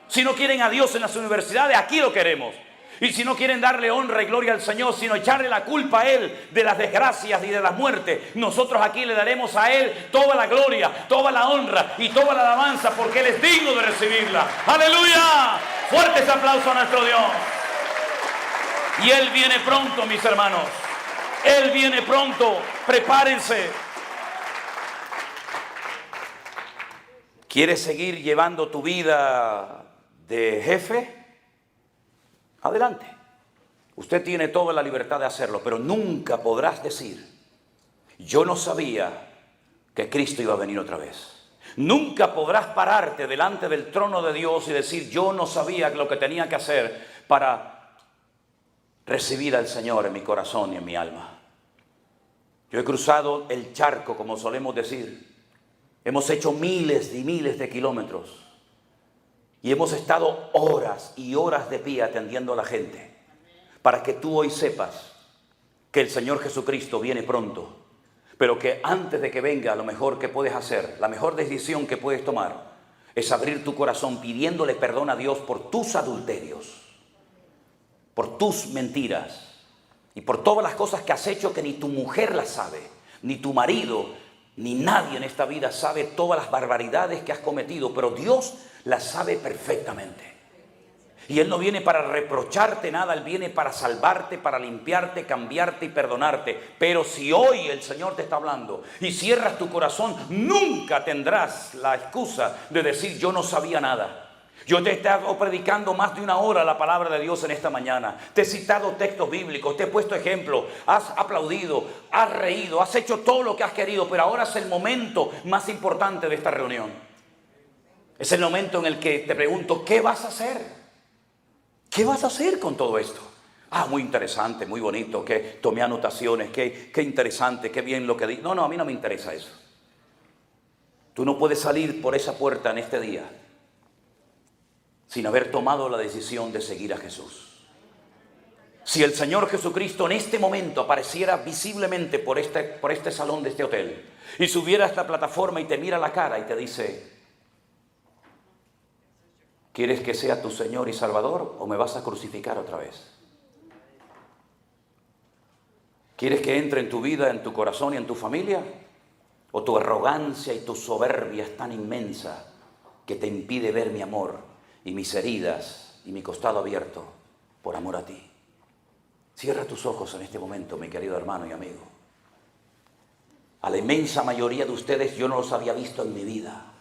Si no quieren a Dios en las universidades, aquí lo queremos. Y si no quieren darle honra y gloria al Señor, sino echarle la culpa a Él de las desgracias y de las muertes, nosotros aquí le daremos a Él toda la gloria, toda la honra y toda la alabanza, porque Él es digno de recibirla. ¡Aleluya! Fuertes aplausos a nuestro Dios. Y Él viene pronto, mis hermanos. Él viene pronto. Prepárense. ¿Quieres seguir llevando tu vida de jefe? Adelante. Usted tiene toda la libertad de hacerlo, pero nunca podrás decir, yo no sabía que Cristo iba a venir otra vez. Nunca podrás pararte delante del trono de Dios y decir, yo no sabía lo que tenía que hacer para recibir al Señor en mi corazón y en mi alma. Yo he cruzado el charco, como solemos decir. Hemos hecho miles y miles de kilómetros. Y hemos estado horas y horas de pie atendiendo a la gente para que tú hoy sepas que el Señor Jesucristo viene pronto, pero que antes de que venga, lo mejor que puedes hacer, la mejor decisión que puedes tomar es abrir tu corazón pidiéndole perdón a Dios por tus adulterios, por tus mentiras y por todas las cosas que has hecho que ni tu mujer las sabe, ni tu marido, ni nadie en esta vida sabe todas las barbaridades que has cometido, pero Dios las sabe perfectamente. Y Él no viene para reprocharte nada, Él viene para salvarte, para limpiarte, cambiarte y perdonarte. Pero si hoy el Señor te está hablando y cierras tu corazón, nunca tendrás la excusa de decir yo no sabía nada. Yo te he estado predicando más de una hora la palabra de Dios en esta mañana. Te he citado textos bíblicos, te he puesto ejemplos, has aplaudido, has reído, has hecho todo lo que has querido, pero ahora es el momento más importante de esta reunión. Es el momento en el que te pregunto, ¿qué vas a hacer? ¿Qué vas a hacer con todo esto? Muy interesante, muy bonito, que tomé anotaciones, qué interesante, qué bien lo que di. No, a mí no me interesa eso. Tú no puedes salir por esa puerta en este día sin haber tomado la decisión de seguir a Jesús. Si el Señor Jesucristo en este momento apareciera visiblemente por este salón de este hotel y subiera a esta plataforma y te mira la cara y te dice, ¿quieres que sea tu Señor y Salvador o me vas a crucificar otra vez? ¿Quieres que entre en tu vida, en tu corazón y en tu familia? ¿O tu arrogancia y tu soberbia es tan inmensa que te impide ver mi amor y mis heridas y mi costado abierto por amor a ti? Cierra tus ojos en este momento, mi querido hermano y amigo. A la inmensa mayoría de ustedes yo no los había visto en mi vida.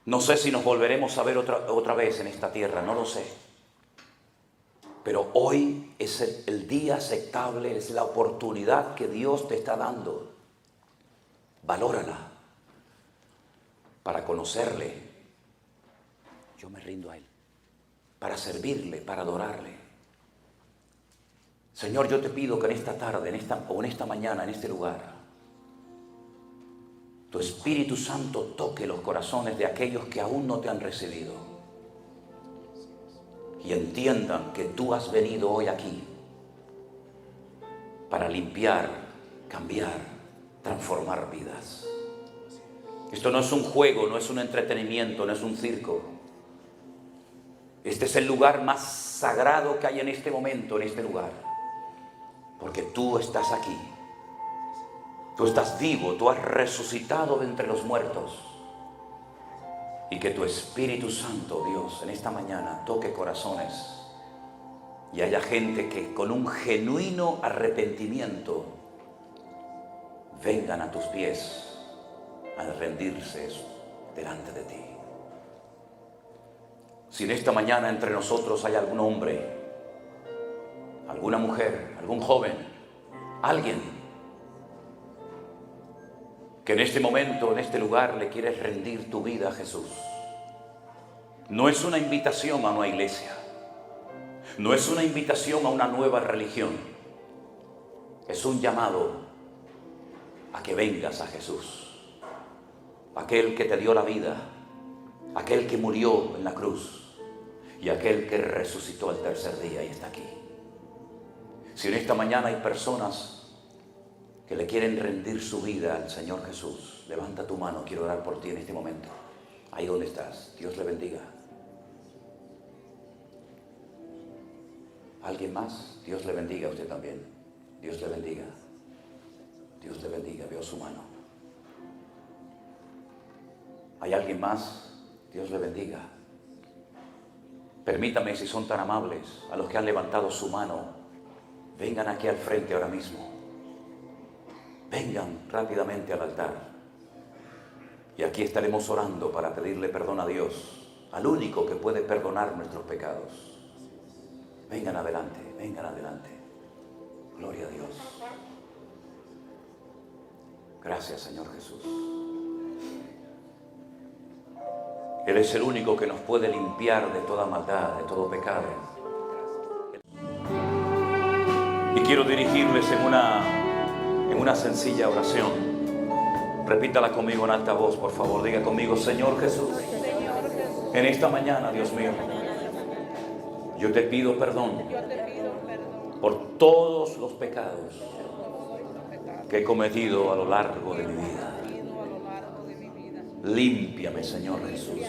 No sé si nos volveremos a ver otra vez en esta tierra, no lo sé. Pero hoy es el día aceptable, es la oportunidad que Dios te está dando. Valórala para conocerle. Yo me rindo a Él, para servirle, para adorarle. Señor, yo te pido que en esta tarde, en esta mañana, en este lugar, tu Espíritu Santo toque los corazones de aquellos que aún no te han recibido y entiendan que tú has venido hoy aquí para limpiar, cambiar, transformar vidas. Esto no es un juego, no es un entretenimiento, no es un circo. Este es el lugar más sagrado que hay en este momento, en este lugar. Porque tú estás aquí. Tú estás vivo, tú has resucitado de entre los muertos. Y que tu Espíritu Santo, Dios, en esta mañana toque corazones. Y haya gente que con un genuino arrepentimiento vengan a tus pies a rendirse delante de ti. Si en esta mañana entre nosotros hay algún hombre, alguna mujer, algún joven, alguien que en este momento, en este lugar le quieres rendir tu vida a Jesús, no es una invitación a una iglesia, no es una invitación a una nueva religión, es un llamado a que vengas a Jesús, aquel que te dio la vida, aquel que murió en la cruz y aquel que resucitó al tercer día y está aquí. Si en esta mañana hay personas que le quieren rendir su vida al Señor Jesús, levanta tu mano, quiero orar por ti en este momento. Ahí donde estás, Dios le bendiga. ¿Alguien más? Dios le bendiga a usted también. Dios le bendiga. Dios le bendiga, veo su mano. ¿Hay alguien más? Dios le bendiga. Permítame, si son tan amables, a los que han levantado su mano, vengan aquí al frente ahora mismo. Vengan rápidamente al altar. Y aquí estaremos orando para pedirle perdón a Dios, al único que puede perdonar nuestros pecados. Vengan adelante, vengan adelante. Gloria a Dios. Gracias, Señor Jesús. Él es el único que nos puede limpiar de toda maldad, de todo pecado. Y quiero dirigirles en una sencilla oración. Repítala conmigo en alta voz, por favor. Diga conmigo, Señor Jesús, en esta mañana, Dios mío, yo te pido perdón por todos los pecados que he cometido a lo largo de mi vida. Límpiame, Señor Jesús.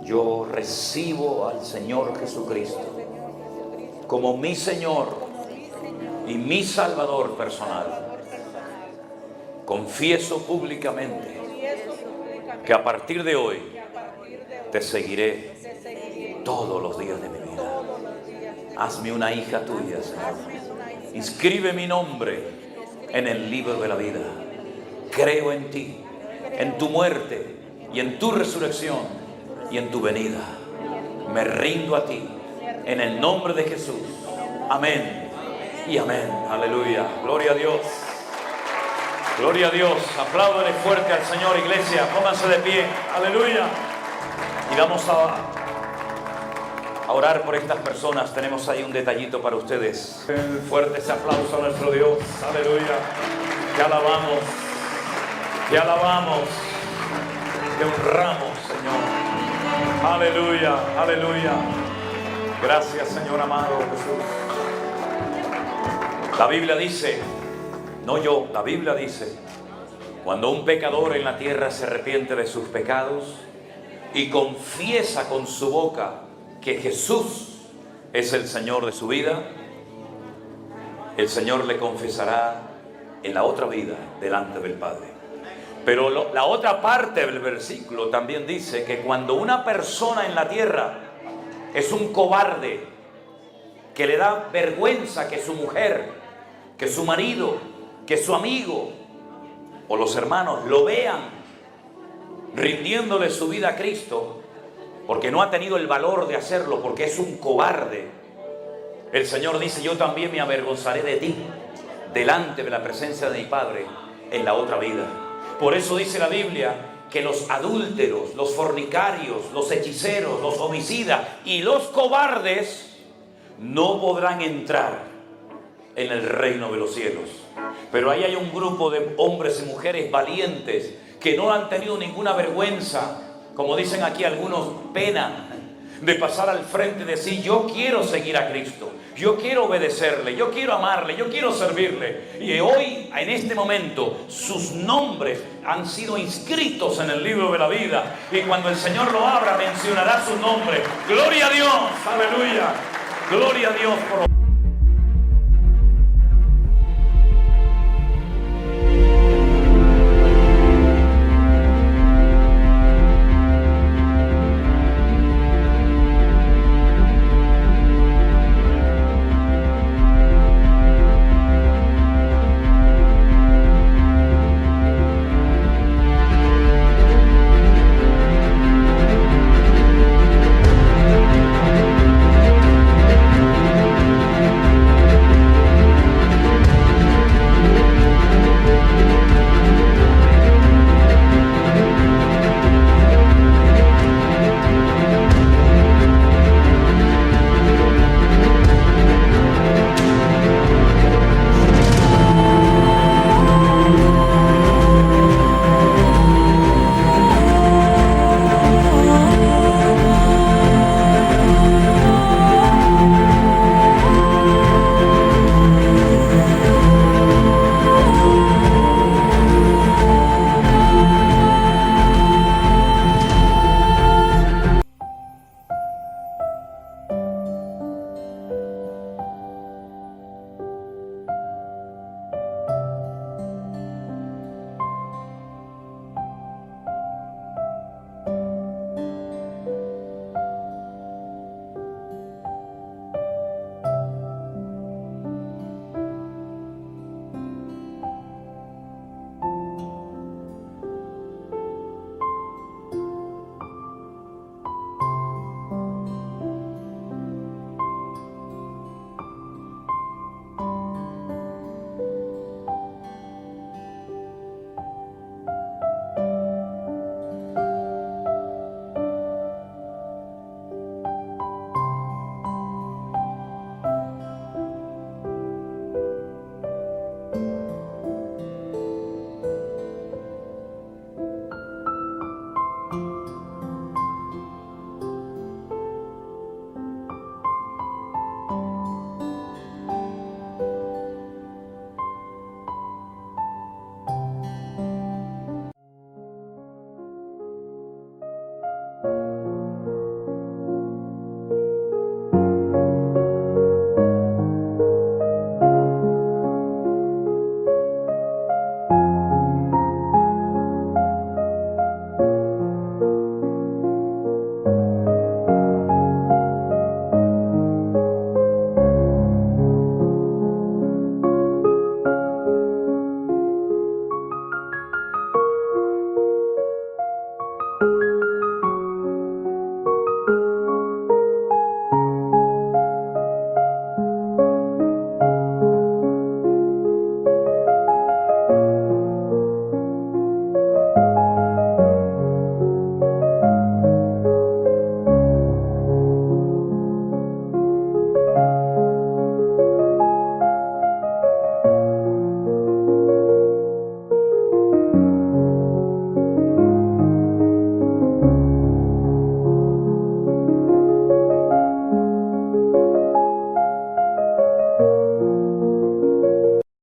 Yo recibo al Señor Jesucristo como mi Señor y mi Salvador personal. Confieso públicamente que a partir de hoy te seguiré todos los días de mi vida. Hazme una hija tuya, Señor. Inscribe mi nombre en el libro de la vida. Creo en ti, en tu muerte y en tu resurrección y en tu venida. Me rindo a ti en el nombre de Jesús. Amén y amén. Aleluya. Gloria a Dios. Gloria a Dios. Apláudale fuerte al Señor, iglesia. Pónganse de pie. Aleluya. Y vamos a orar por estas personas. Tenemos ahí un detallito para ustedes. Fuerte ese aplauso a nuestro Dios. Aleluya. Te alabamos. Te alabamos. Te honramos, Señor. Aleluya. Aleluya. Gracias, Señor amado Jesús. La Biblia dice, no yo, la Biblia dice, cuando un pecador en la tierra se arrepiente de sus pecados y confiesa con su boca que Jesús es el Señor de su vida, el Señor le confesará en la otra vida delante del Padre. Pero la otra parte del versículo también dice que cuando una persona en la tierra es un cobarde, que le da vergüenza que su mujer, que su marido, que su amigo o los hermanos lo vean rindiéndole su vida a Cristo, porque no ha tenido el valor de hacerlo, porque es un cobarde, el Señor dice, yo también me avergonzaré de ti delante de la presencia de mi Padre en la otra vida. Por eso dice la Biblia que los adúlteros, los fornicarios, los hechiceros, los homicidas y los cobardes no podrán entrar en el reino de los cielos. Pero ahí hay un grupo de hombres y mujeres valientes que no han tenido ninguna vergüenza, como dicen aquí algunos, pena de pasar al frente y decir, yo quiero seguir a Cristo, yo quiero obedecerle, yo quiero amarle, yo quiero servirle. Y hoy, en este momento, sus nombres han sido inscritos en el libro de la vida, y cuando el Señor lo abra mencionará su nombre. Gloria a Dios, aleluya, gloria a Dios por